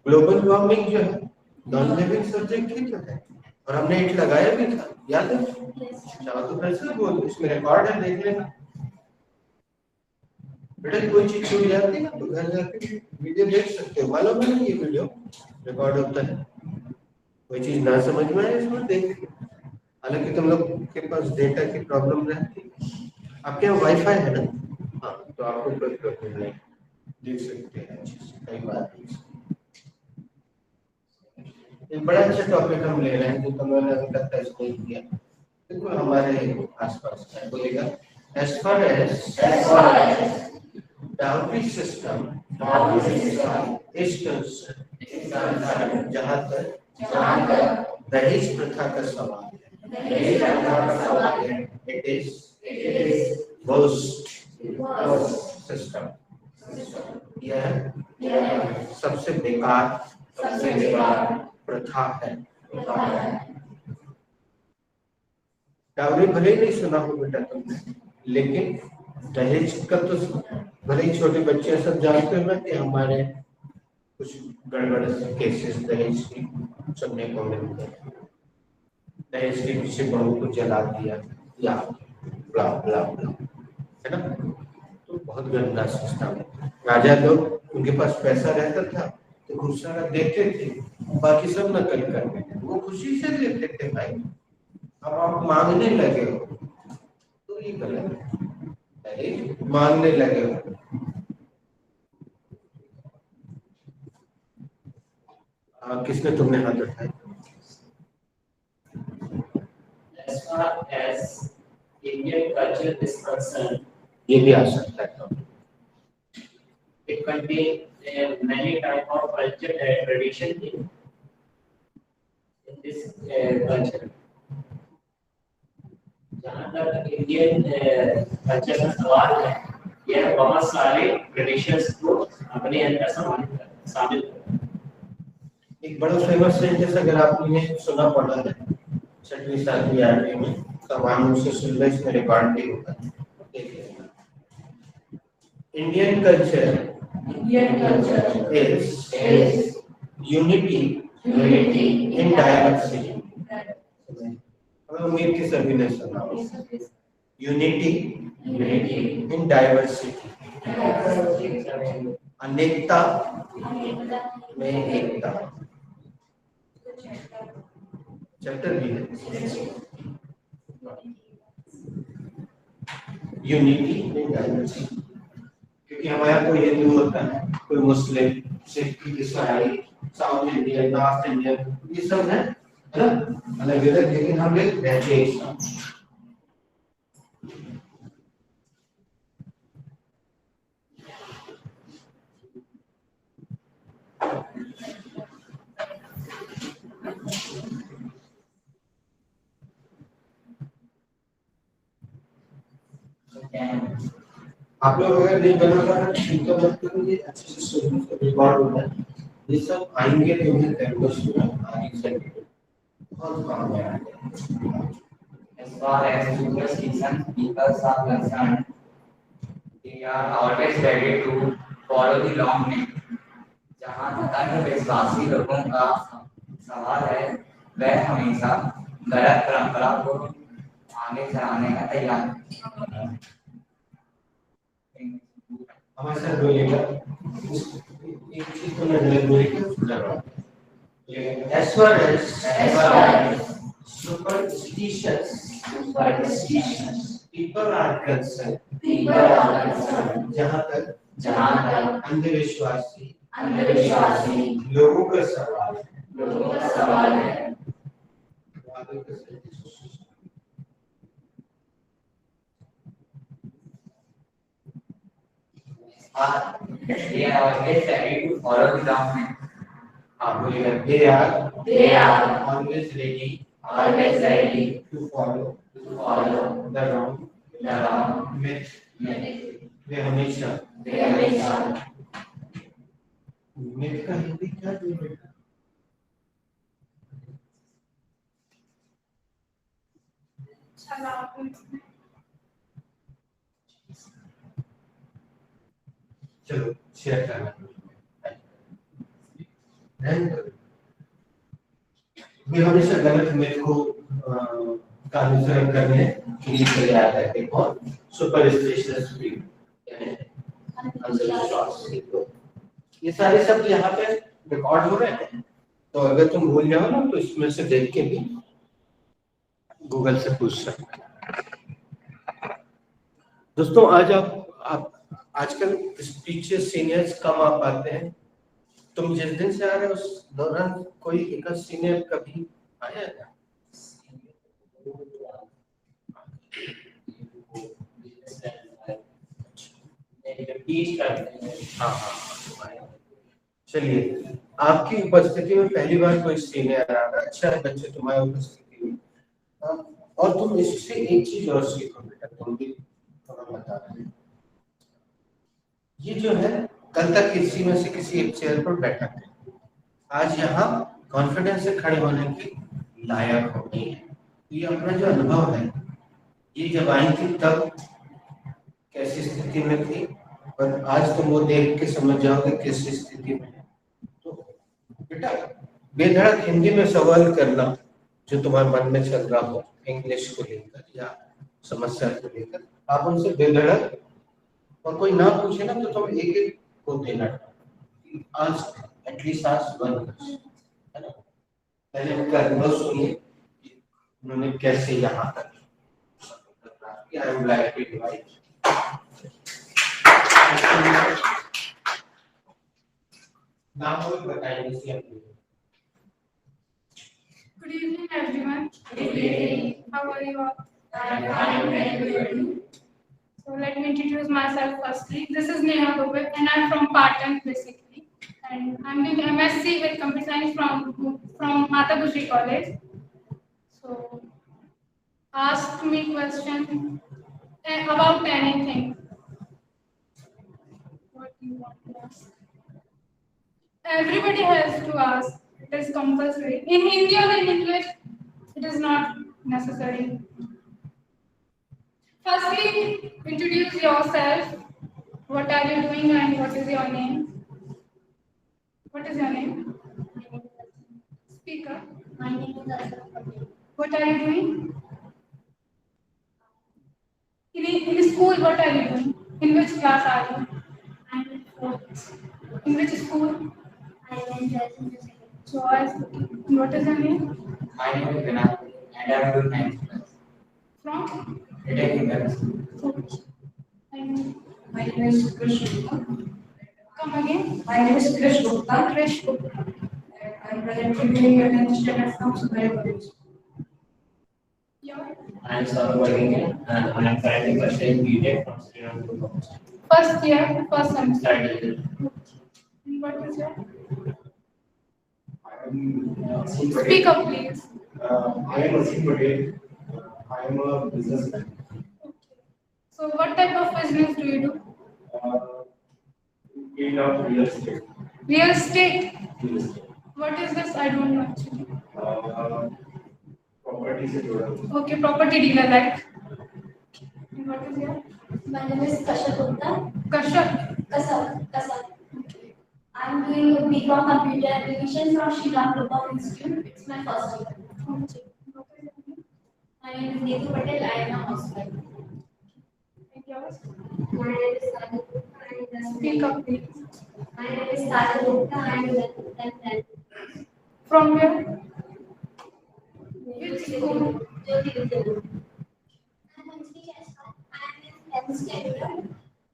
Global warming जो है नॉन लिविंग सब्जेक्ट ही तो है और हमने एक लगाया भी था, याद है? चाहो तो फिर से बोल, इसमें रिकॉर्ड है, देख लेना। बेटा कोई चीज छूट जाती है ना तो घर जाके वीडियो देख सकते हो। मालूम है ना ये वीडियो रिकॉर्ड होता है। कोई चीज ना समझ में आए इसमें देख। हालांकि तुम लोग के पास डेटा की प्रॉब्लम रहती है। आपके यहाँ वाईफाई है ना? हाँ, तो आपको कोई प्रॉब्लम नहीं, देख सकते हैं अच्छे से, कई बार एक बड़ा अच्छा टॉपिक हम ले रहे हैं जो तुमने अभी तक टच नहीं किया। देखो हमारे आसपास क्या बोलेगा। As far as dowry system is concerned, जहाँ तक दहेज प्रथा का सवाल है, it is worst system। यह सबसे बेकार प्रथा है। डाउरी भले ही नहीं सुना हो बेटा तुमने, लेकिन दहेज का तो भले ही छोटे बच्चे सब जानते हो कि हमारे कुछ गड़बड़ केसेस दहेज की सुनने को मिलते हैं। दहेज के पीछे बहू को जला दिया या ब्ला ब्ला ब्ला, है ना? तो बहुत गंदा सिस्टम है। राजा लोग उनके पास पैसा रहता था तो खूब सारा देते थे, बाकी सब नकल करते थे, वो खुशी से देते थे भाई। अब आप मांगने लगे हो तो ये गलत है, मांगने लगे हो। किसने तुमने हाथ उठाया? As far as Indian culture is concerned, ये भी आ सकता है। it contains many type of culture and tradition in this culture. जहाँ तक इंडियन कल्चर का सवाल है, यह बहुत सारे ट्रेडिशंस को अपने अंदर शामिल करता है। एक बड़ा फेमस सेंटेंस अगर आपने सुना पढ़ा है 6वीं 7वीं 8वीं में, कमानों से सुन लो, इसमें रिकॉर्ड भी होगा, देख लेना। Indian culture is unity in diversity। उम्मीद की सभी ने सुना यूनिटी इन डाइवर्सिटी, अनेकता में एकता। चैप्टर भी है यूनिटी इन डाइवर्सिटी, क्योंकि हमारे यहाँ कोई हिंदू होता है, कोई मुस्लिम, सिख, ईसाई, साउथ इंडियन, नॉर्थ इंडियन, ये सब है ना अलग अलग, लेकिन हम लोग रहते हैं साथ। आप लोग अगर नहीं बना पा रहे तो मतलब ये अच्छे से सोचने से रिकॉर्ड होता है, ये सब आएंगे तो उन्हें कैंपस में आगे से बहुत काम में आएंगे। As far as superstition people are concerned, they are always ready to follow the long name। जहाँ तक अंधविश्वासी लोगों का सवाल है, वह हमेशा गलत परंपरा को आगे चलाने का तैयार। हमारे साथ बोलिएगा एक चीज तो मैं बोलिएगा as far as superstitions people are concerned जहाँ तक अंधविश्वासी लोगों का सवाल है They are always ready to follow the government. आप बोलिएगा they are always ready to follow the wrong myth वे हमेशा myth का हिंदी क्या है चलो शेयर करना वे हमेशा गलत मिथ को का अनुसरण करने के लिए तैयार रहते हैं और सुपरस्टिशियस भी ये सारे शब्द यहाँ पे रिकॉर्ड हो रहे हैं तो अगर तुम भूल जाओ ना तो इसमें से देख के भी गूगल से पूछ सकते हैं। दोस्तों आज आप आजकल स्पीचेस सीनियर्स कम आ पाते हैं। तुम जिस दिन से आ रहे हो उस दौरान कोई एक सीनियर कभी आया था? चलिए आपकी उपस्थिति में पहली बार कोई सीनियर आ रहा है, अच्छा है बच्चे तुम्हारी उपस्थिति में। और तुम इससे एक चीज और सीखो बेटा, तुम भी थोड़ा बता रहे ये जो है कल तक किसी में से किसी एक चेयर पर बैठा थे, आज यहाँ कॉन्फिडेंस से खड़े होने के लायक हो गई है। ये अपना जो अनुभव है ये जब आई थी तब कैसी स्थिति में थी और आज तुम वो देख के समझ जाओगे किस स्थिति में है। तो बेटा बेधड़क हिंदी में सवाल करना जो तुम्हारे मन में चल रहा हो इंग्लिश को लेकर या समस्या को लेकर, आप उनसे बेधड़क, और कोई ना पूछे ना तो तुम एक एक को देना, आज एटलीस्ट आज वन है ना। पहले उनका अनुभव सुनिए कि उन्होंने कैसे यहाँ तक I would like to invite नाम वो बताएंगे सी अपनी। Good evening, everyone. Good evening. How are you all? I am fine, very good. So let me introduce myself firstly. This is Neha Dubey and I'm from Patan basically. And I'm doing MSc with Computer Science from Mata Gushri College. So ask me question about anything. What do you want to ask? Everybody has to ask. It is compulsory. In Hindi or in English, it is not necessary. Firstly, introduce yourself. What are you doing and what is your name? What is your name? Speak up. My name is Asra Patel. What are you doing? In school, what are you doing? In which class are you? I'm in fourth. In which school? I am in second. So, what is your name? My name is Vinay and I am doing 9th class. From? Attending middle school. And My name is Krish Gupta. come again. My name is Krish Gupta. Krish Gupta. I am presently doing a 10th standard from Subai College. Your I am Saurabh Bagenge and I am currently pursuing BTech from Srinagar College. first year, first semester. Third year. And what is your? I am Speak up, please. I am Asim Patel. I am a businessman. So, what type of business do you do? In of real estate. Real estate. Real estate. What is this? I don't know actually. Property से जुड़ा हूँ. Okay, property dealer like. And what is your? My name is Kasha Gupta. Kashyap. Kasar. I'm doing a BCom Computer Application from Sri Ram Group of Institute. It's my first year. Okay. What is your name? My My name is Neetu Patel. I am a housewife. And yours? My name is Sadu Gupta. I am the Speak up, please. My name is Sadu Gupta. I am the From where? Which school? Jyoti Vidyalaya. I'm Anjali Jaiswal. I am in 10th standard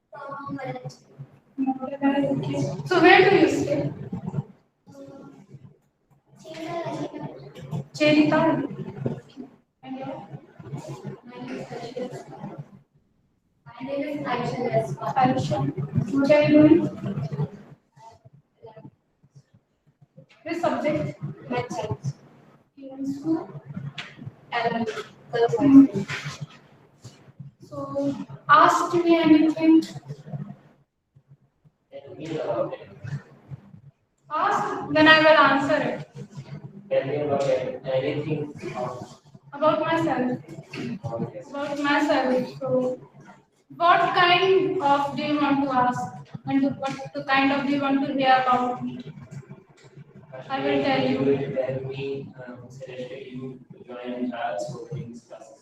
from Okay. So where do you stay? Cherita. And yours? My name is Aisha Jaiswal. Aisha. What are you doing? Which subject? Math science. In school? And girls high school. So ask me anything. Tell me about it. Ask, then I will answer it. Tell me about it. Anything About myself. about this. About myself. So, what kind of do you want to ask? And what the kind of do you want to hear about me? I will tell you. You will tell me who suggested you to join Charles Coding's classes.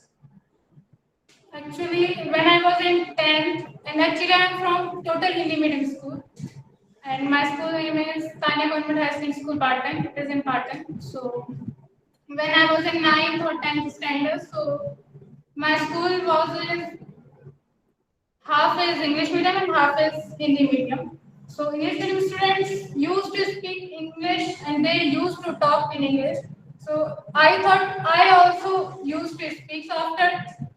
Actually, when I was in 10th, and actually I am from total Hindi medium school. And my school name is Tanya Government High School School, Patan. It is in Patan. So, when I was in 9th or 10th standard, so my school was in half is English medium and half is Hindi medium. So English medium students used to speak English and they used to talk in English. So I thought I also used to speak. So after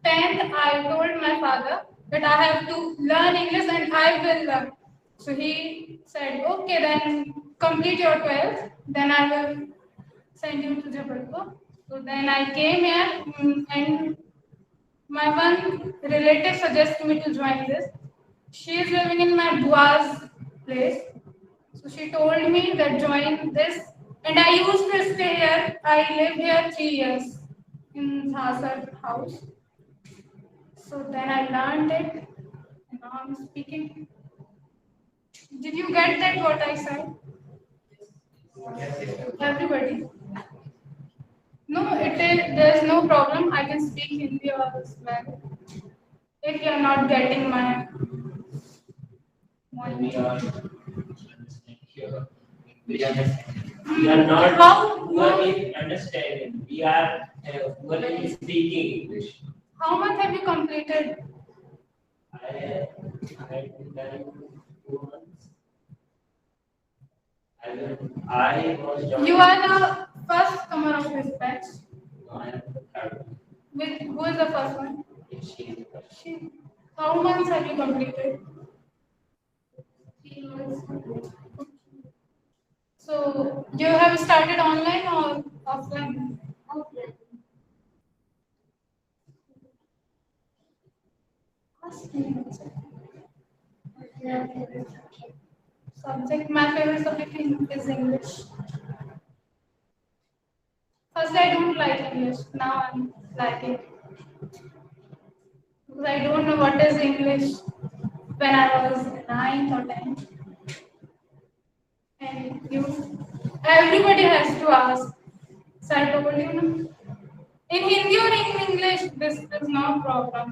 10th, I told my father that I have to learn English and I will learn. So he said, okay, then complete your 12th, then I will send you to Jabalpur. So then I came here and my one relative suggested me to join this. She is living in my bua's place. So she told me that join this. And I used to stay here. I lived here 3 years in Hazard house. So then I learned it. And now I'm speaking. Did you get that what I said? Everybody. No, there's no problem. I can speak Hindi as well. If you're not getting my We are here. We are not How- poorly understanding. We are poorly speaking English. How much have you completed? I have done 2 months. I was joined. You are the first comer of this batch. No, I am the third one. Who is the first one? She is the first. She. How months have you completed? 3 months. So you have started online or offline? Offline. Ask me. Subject. My favorite subject is English. First, I don't like English. Now I'm liking it. Because I don't know what is English when I was 9th or 10th. And everybody has to ask. So I told you, no? In Hindi or in English, this is no problem.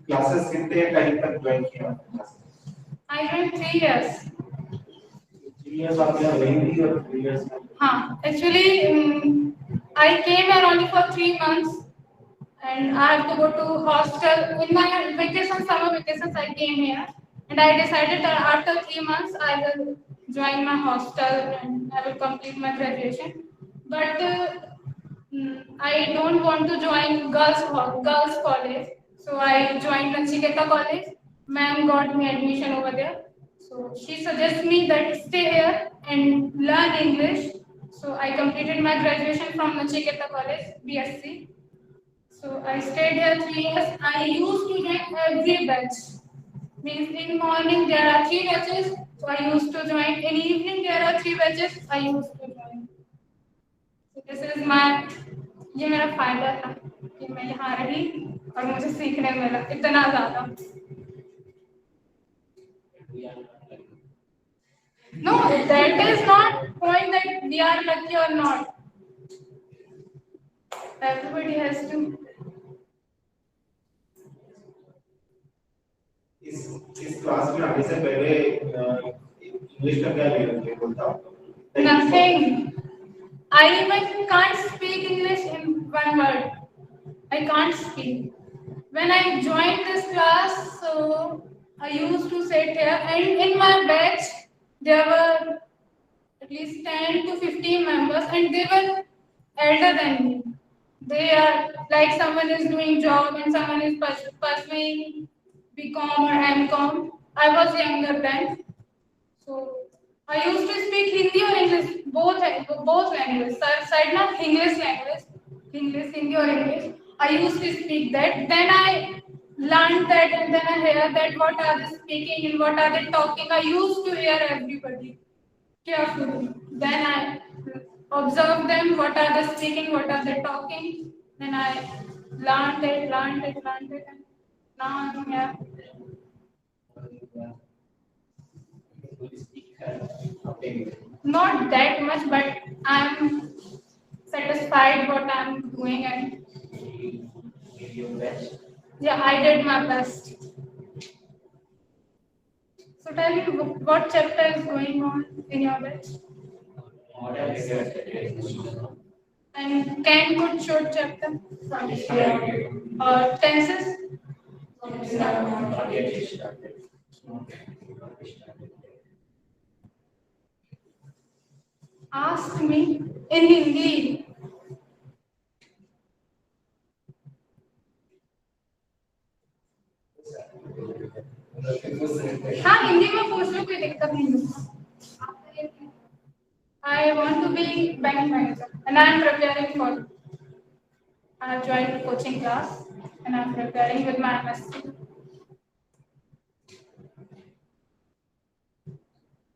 Classes कितने time तक join किया? I went 3 years. 3 years आपने हिंदी और 3 years Actually, I came here only for 3 months, and I have to go to hostel. In my vacation, summer vacations, I came here, and I decided that after 3 months I will join my hostel and I will complete my graduation. But I don't want to join girls college, so I joined Nachiketa College. Ma'am got me admission over there. So she suggests me that stay here and learn English. So I completed my graduation from Nachiketa College, BSc. So I stayed here 3 years. I used to join every batch. Means in morning there are 3 batches, so I used to join. In evening there are 3 batches, I used to join. So this is my, ये मेरा फायदा था कि मैं यहाँ रही और मुझे सीखने मिला इतना ज़्यादा. We are not like No, that is not point that we are lucky or not. Everybody has to. इस क्लास में आने से पहले इंग्लिश का क्या लेवल बोलता हूँ? Nothing. I even can't speak English in one word. I can't speak. When I joined this class, so I used to sit here, and in my batch there were at least 10 to 15 members, and they were elder than me. They are like someone is doing job and someone is pursuing BCom or MCom. I was younger then, so I used to speak Hindi or English, both languages. Side na English language, English, Hindi or English. I used to speak that. Then I learned that, and then I hear that what are they speaking and what are they talking. I used to hear everybody carefully. Then I observe them, what are they speaking, what are they talking. Then I learned it, and now I'm here. Not that much, but I'm satisfied what I'm doing, and yeah, I did my best. So tell me, what chapter is going on in your batch? And can could should chapter? Or tenses? Ask me in Hindi. हाँ हिंदी में पूछ लो कोई दिक्कत नहीं. I want to be bank manager and I am preparing for it. I have joined a coaching class and I am preparing with my MSc.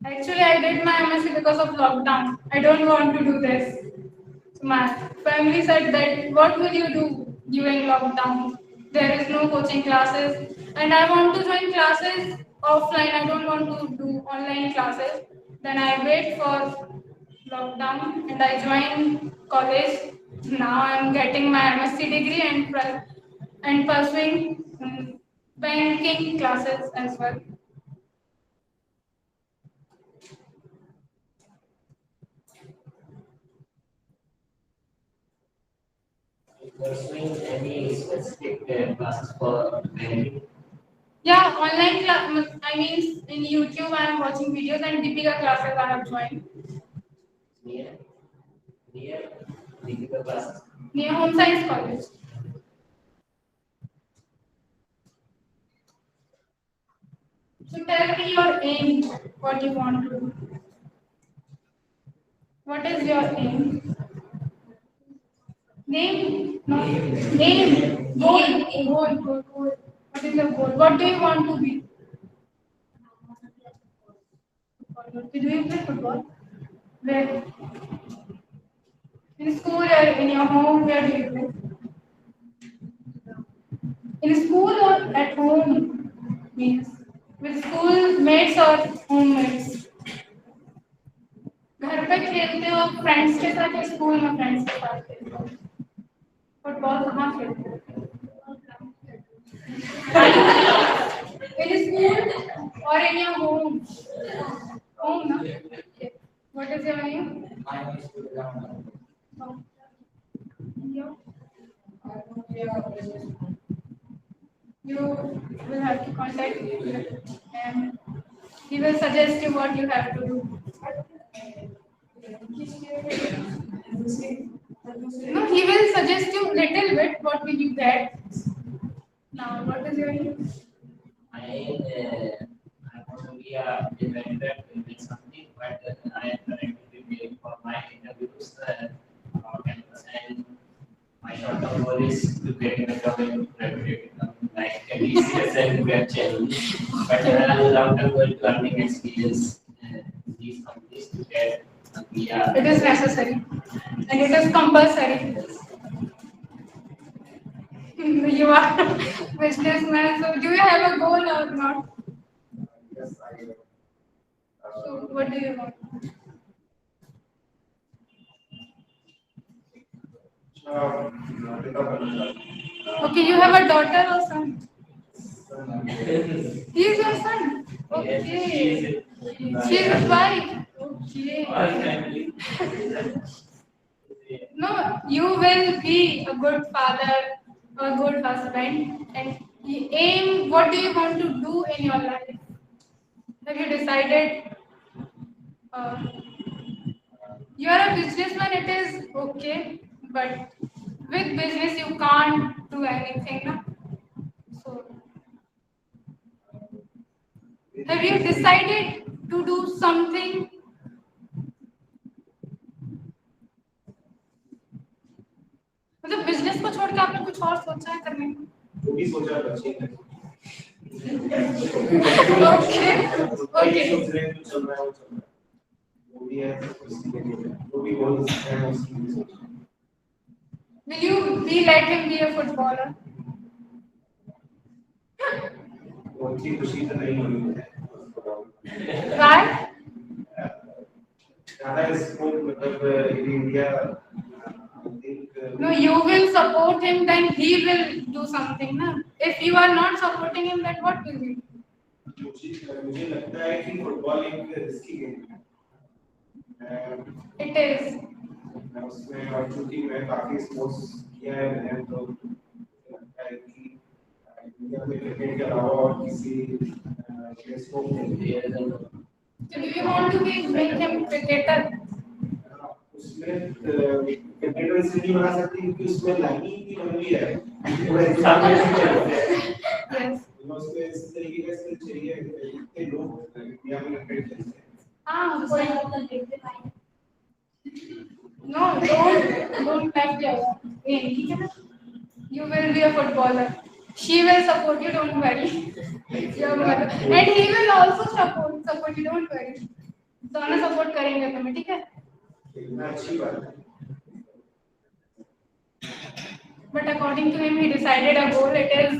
Actually, I did my MSc because of lockdown. I don't want to do this. So my family said that what will you do during lockdown? There is no coaching classes and I want to join classes offline. I don't want to do online classes. Then I wait for lockdown and I joined college. Now I'm getting my MSc degree and pursuing banking classes as well. Pursuing any specific classes for banking? Yeah, online class. I mean, in YouTube I am watching videos and Deepika classes I have joined. Near Deepika classes? Near Home Science College. So tell me your aim, what you want to do. What is your aim? Name? No. Name. Goal. What is your goal? What do you want to be? Do you play football? Where? In school or in your home? Where do you play? In school or at home? Means with school mates or home mates? घर पे खेलते हो friends के साथ या school में friends के साथ खेलते हो? फुटबॉल कहाँ खेलते हो? In school or in your home? Home, no? What is your name? My name is Gurgaon. You will have to contact him and he will suggest you what you have to do. No, he will suggest you little bit what will you get. Now, what is your name? I want to be a inventor in something, but I am currently preparing for my interviews about campus, and my short-term goal is to get a job in private like TCS and Web Challenge. But long-term goal to earning experience in these companies to get It is necessary and it is compulsory. You are a businessman, so do you have a goal or not? Yes, I So what do you want? Okay, you have a daughter or son? He is your son. Okay. She is his wife. Okay. No, you will be a good father, a good husband, and you aim. What do you want to do in your life? Have you decided? Uh, you are a businessman. It is okay, but with business you can't do anything, na? So, have you decided to do something? मतलब business को छोड़ के आपने कुछ और सोचा है करने को? वो भी सोचा बच्चे ने। Okay. Okay. सोच रहे हैं चल रहा है वो चल रहा है। वो भी है उसकी के लिए वो भी बहुत है उसकी भी सोच। Will you let him be a footballer? वो अच्छी खुशी तो नहीं होनी है। Why? ज़्यादा स्पोर्ट मतलब India No, you will support him, then he will do something, na? If you are not supporting him, then what will he do? मुझे लगता है कि फुटबॉल एक रिस्की गेम है। It is. उसमें और चूंकि मैं काफी स्पोर्ट्स किया है मैंने तो लगता है कि इंडिया में क्रिकेट के अलावा और किसी स्पोर्ट में So do you want to make him cricketer? उसमें क्रिकेटर से नहीं बना सकती क्योंकि उसमें लाइनिंग की लंबी है पूरा एग्जामिनेशन चल रहा है। Yes. उसमें इस तरीके का स्किल चाहिए इतने लोग इंडिया में क्रिकेट खेलते हैं। Ah, so no, don't left your name. You will be a footballer. She will support you. Don't worry. Your mother, and he will also support you. Don't worry. दोनों support करेंगे तुम्हें, ठीक है? खेलना अच्छी बात है। But according to him, he decided a goal. It is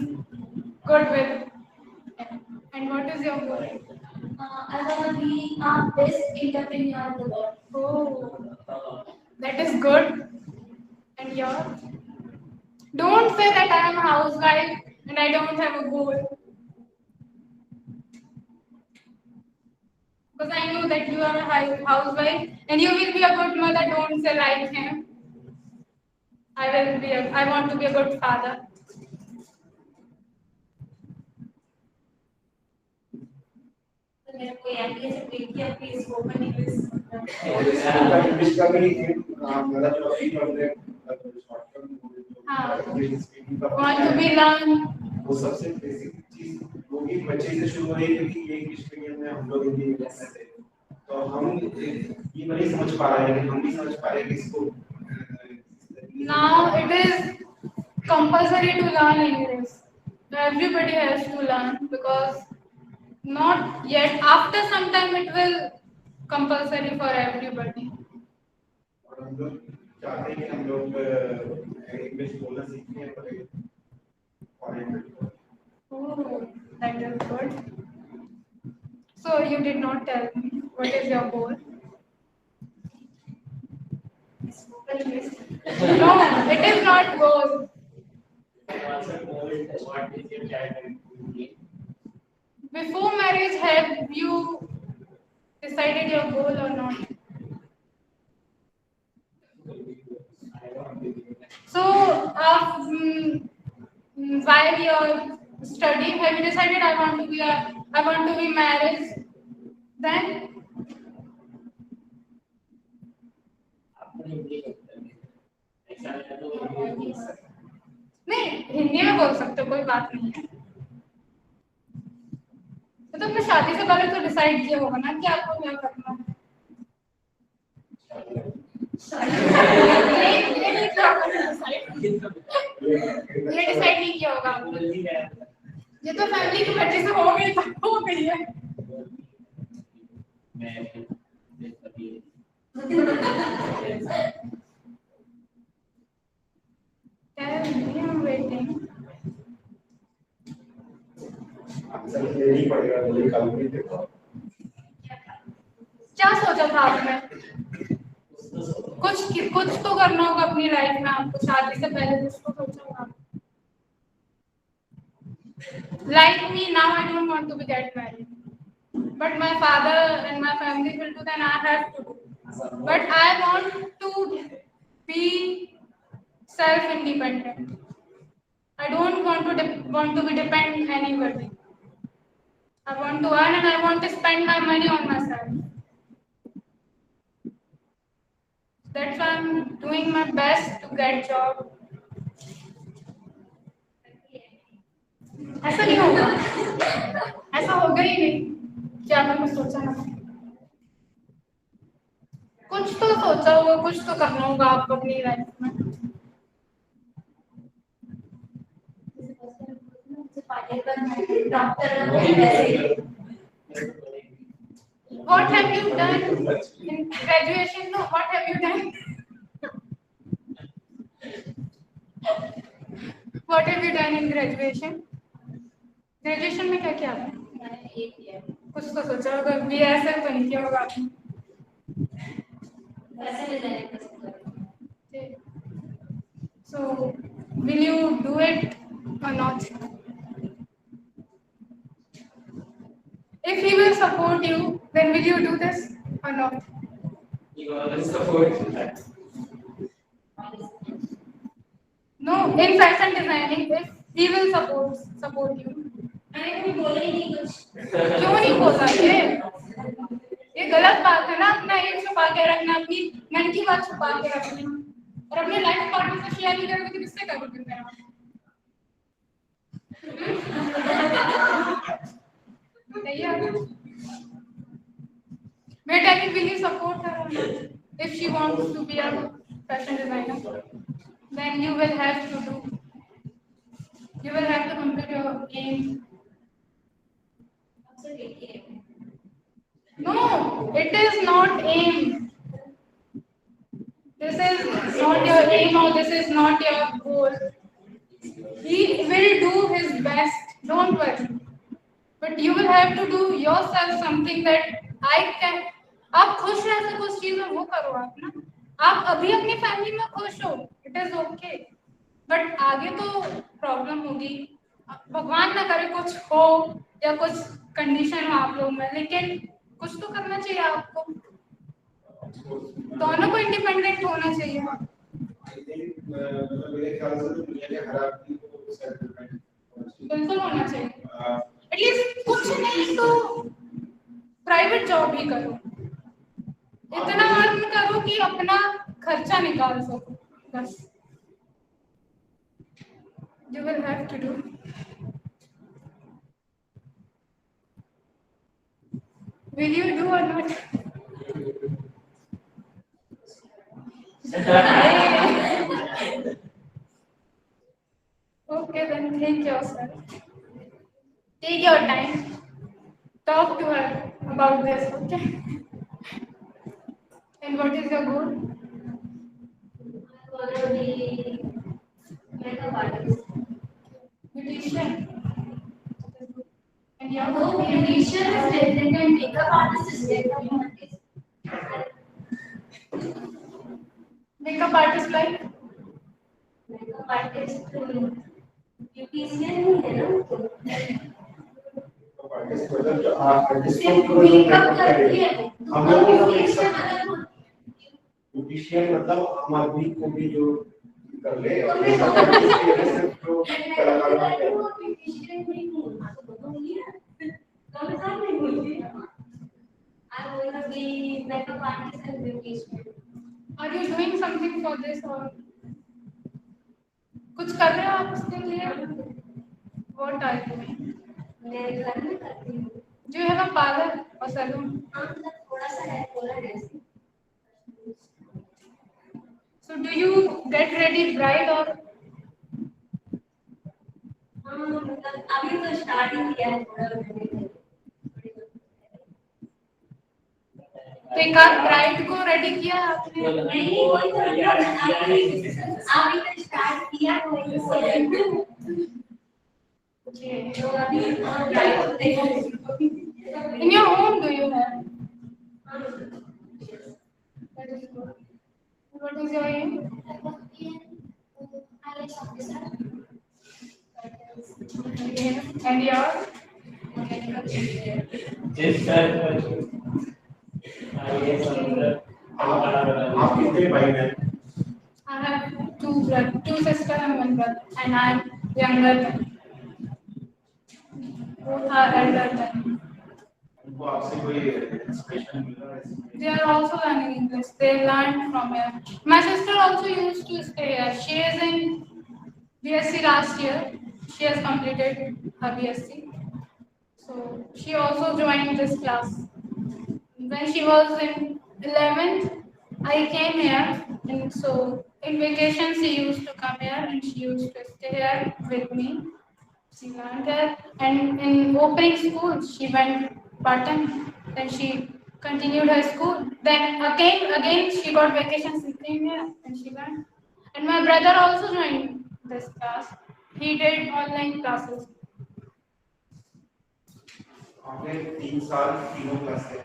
good with. And what is your goal? I want to be a best entrepreneur in the world. Oh, that is good. And yours? Don't say that I am a housewife and I don't have a goal. Because I know that you are a housewife and you will be a good mother. Don't say like him. I want to be a good father. मेरे को MBA से train किया कि spoken English English का भी मेरा जो अभी हमने short term Want to be learn. वो सबसे बेसिक चीज वो भी बच्चे से शुरू हो रही है क्योंकि ये इंग्लिश मीडियम में हम लोग हिंदी मीडियम में थे तो हम ये नहीं समझ पा रहे हैं लेकिन हम भी समझ पा रहे हैं कि इसको Now it is compulsory to learn English. Everybody has to learn because not yet. After some time it will compulsory for everybody. और हम लोग चाहते हैं कि हम लोग इंग्लिश बोलना सीखें Oh, that is good. So you did not tell me what is your goal? No, it is not goal. What is your childhood dream? Before marriage, have you decided your goal or not? So, while you're studying, have you decided I want to be married? Then नहीं हिंदी में बोल सकते हो कोई बात नहीं है तो तुमने शादी से पहले तो डिसाइड किया होगा ना कि आपको क्या करना है ये डिसाइड नहीं किया होगा ये तो फैमिली की मर्जी से हो गई है I'm waiting. आंसर नहीं पड़ेगा तो ये काम नहीं देखो क्या सोचा था आपने? कुछ तो करना होगा अपनी लाइफ में आपको, शादी से पहले कुछ तो सोचा होगा। Like me, now I don't want to be get married, but my father and my family will do, then I have to do. But I want to be self-independent. I don't want to be dependent on anybody. I want to earn and I want to spend my money on myself. That's why I'm doing my best to get job. ऐसा नहीं होगा, ऐसा होगा ही नहीं कि आपने कुछ सोचा ना। कुछ तो सोचा होगा, कुछ तो करना होगा आपको अपनी लाइफ में। What have you done in graduation? No, what have you done? What have you done in graduation? Graduation में क्या किया आपने? मैंने ये किया। कुछ तो सोचा होगा, BSF तो नहीं किया होगा आपने। फैशन डिजाइनिंग पसंद करती हूँ। So, will you do it or not? If he will support you, then will you do this or not? You always support that. No, in fashion designing, if he will support you. मैंने कभी बोला ही नहीं कुछ। क्यों नहीं बोला ये गलत बात है ना, अपना एक छुपा के रखना, अपनी मन की बात छुपा के रखना, और अपने लाइफ पार्टनर से शेयर नहीं करोगे तो किससे करोगे फिर? May will you support her if she wants to be a fashion designer? Then you will have to complete your aim. No, it is not aim. This is not your aim or this is not your goal. He will do his best, don't worry. But you will have to do yourself something that I can. आप खुश रह सको उस चीज में, वो करो आप ना। आप अभी अपनी फैमिली में खुश हो, इट इज ओके, बट आगे तो प्रॉब्लम होगी। भगवान ना करे कुछ हो या कुछ कंडीशन हो आप लोग में, लेकिन कुछ तो करना चाहिए आपको। दोनों को इंडिपेंडेंट होना चाहिए। मेरे ख्याल से दुनिया के हर आदमी को सेल्फ डिपेंडेंट बिल्कुल होना चाहिए। एटलीस्ट कुछ नहीं तो प्राइवेट जॉब ही करो, इतना अर्न करो कि अपना खर्चा निकाल सको, बस। You will have to do. Will you do or not? Okay, then think yourself. Take your time. Talk to her about this, okay? And what is your goal? I want to be makeup artist. Beautician. And your No, goal? beautician is different and makeup artist is different. Makeup artist like? Makeup artist beautician ही है ना? Artist मतलब artist सिर्फ को makeup करती है। हम लोग को beautician मतलब ब्यूटिशियन मतलब आम आदमी को भी जो कर ले और सिर्फ जो कलाकार हैं। beautician नहीं हूँ, आपको बोलूँगी ना, कलाकार नहीं बोलूँगी। I want to be makeup artist and beautician. Are you doing something for this or कुछ कर रहे हो आप उसके लिए? What are you doing? मैं घर में करती हूँ। Do you have a parlor or salon? हाँ, मतलब थोड़ा सा है, थोड़ा है। So do you get ready bride or? हाँ, मतलब अभी तो स्टार्टिंग किया है थोड़ा मैंने। तो एक आध ब्राइड को रेडी किया आपने? नहीं, कोई तो अभी तो स्टार्ट किया कोई तो। तो अभी ब्राइड को देखो। In your home do you have? That is good. What is your aim? IAS officer. And yours? Just आप कितने भाई बहन? I have two sisters and one brother, and I am younger than. Both are elder than. उनको आपसे कोई inspiration मिल रहा है? They are also learning English. They learned from here. My sister also used to stay here. She is in BSc last year. She has completed her BSc. So she also joined this class. When she was in 11th, I came here, and so in vacation she used to come here and she used to stay here with me. She learned there, and in opening school she went part-time. Then she continued her school. Then again she got vacation. She came here and she learned. And my brother also joined this class. He did online classes. आपने 3 साल तीनों class से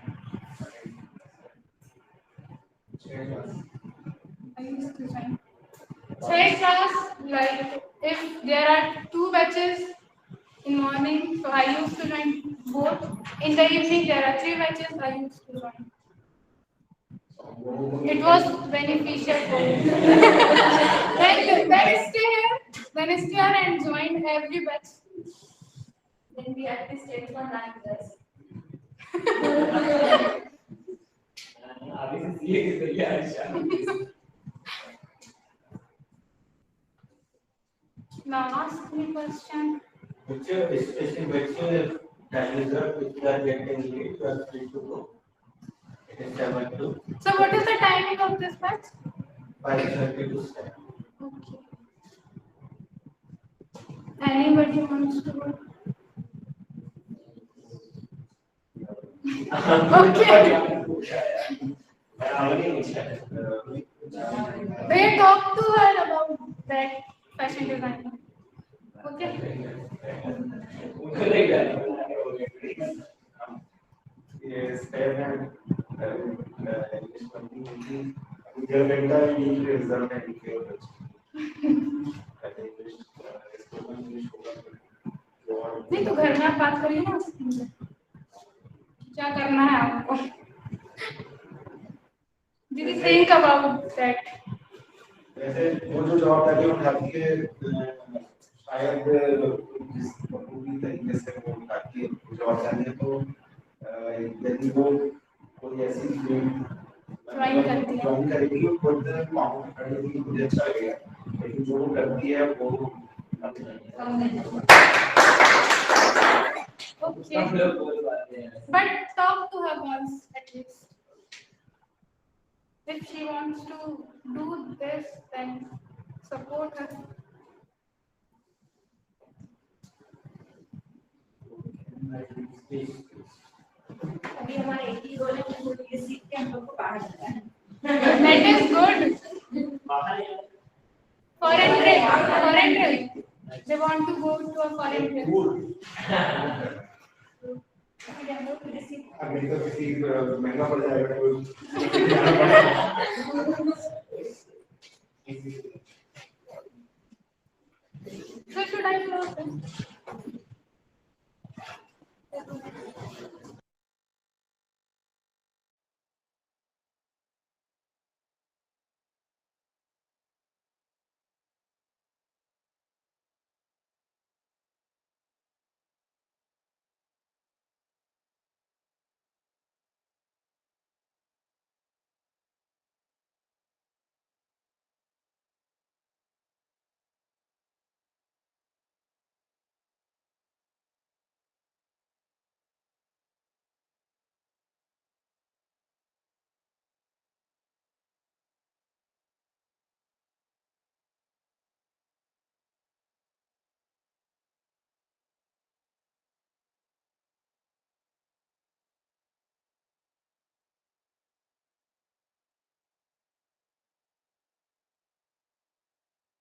6 class I used to join. Third class, like if there are 2 batches in morning, so I used to join both. In the evening, there are 3 batches. I used to join. It was beneficial for me. Then stay here and join every batch. Then we have to stay for 9 years. अभी से CA की तैयारी चल रही है। Now ask me question. Which especially which time is up, which you are getting late, you are free to go. It is 7 to So what is the timing of this batch? 5:30 to 7. Okay. Anybody wants to go? Okay. They talk to her about that fashion design. Okay. उनको नहीं जाने ये step है English पढ़नी होगी जब mental English result है लिखे हो इंग्लिश स्पोकन इंग्लिश होगा नहीं तो घर में आप बात करिए ना उससे। क्या करना है आपको? Did you think about that? वैसे वो जो जॉब लगी वो ढाकी है शायद पूरी तरीके से वो ढाकी जॉब चाहिए तो यदि वो कोई ऐसी फील्ड Join करती है। ज्वाइन करेगी वो खुद माउंट करेगी मुझे अच्छा लगेगा लेकिन जो वो करती है वो Okay. But talk to her once at least. If she wants to do this, then support her. अभी हमारे 80 वाले की ये सीख के हम लोग को बाहर जाता है। That is good. Foreign trip. They want to go to a foreign trip. America किसी महंगा पड़ जाएगा तो So should I close this?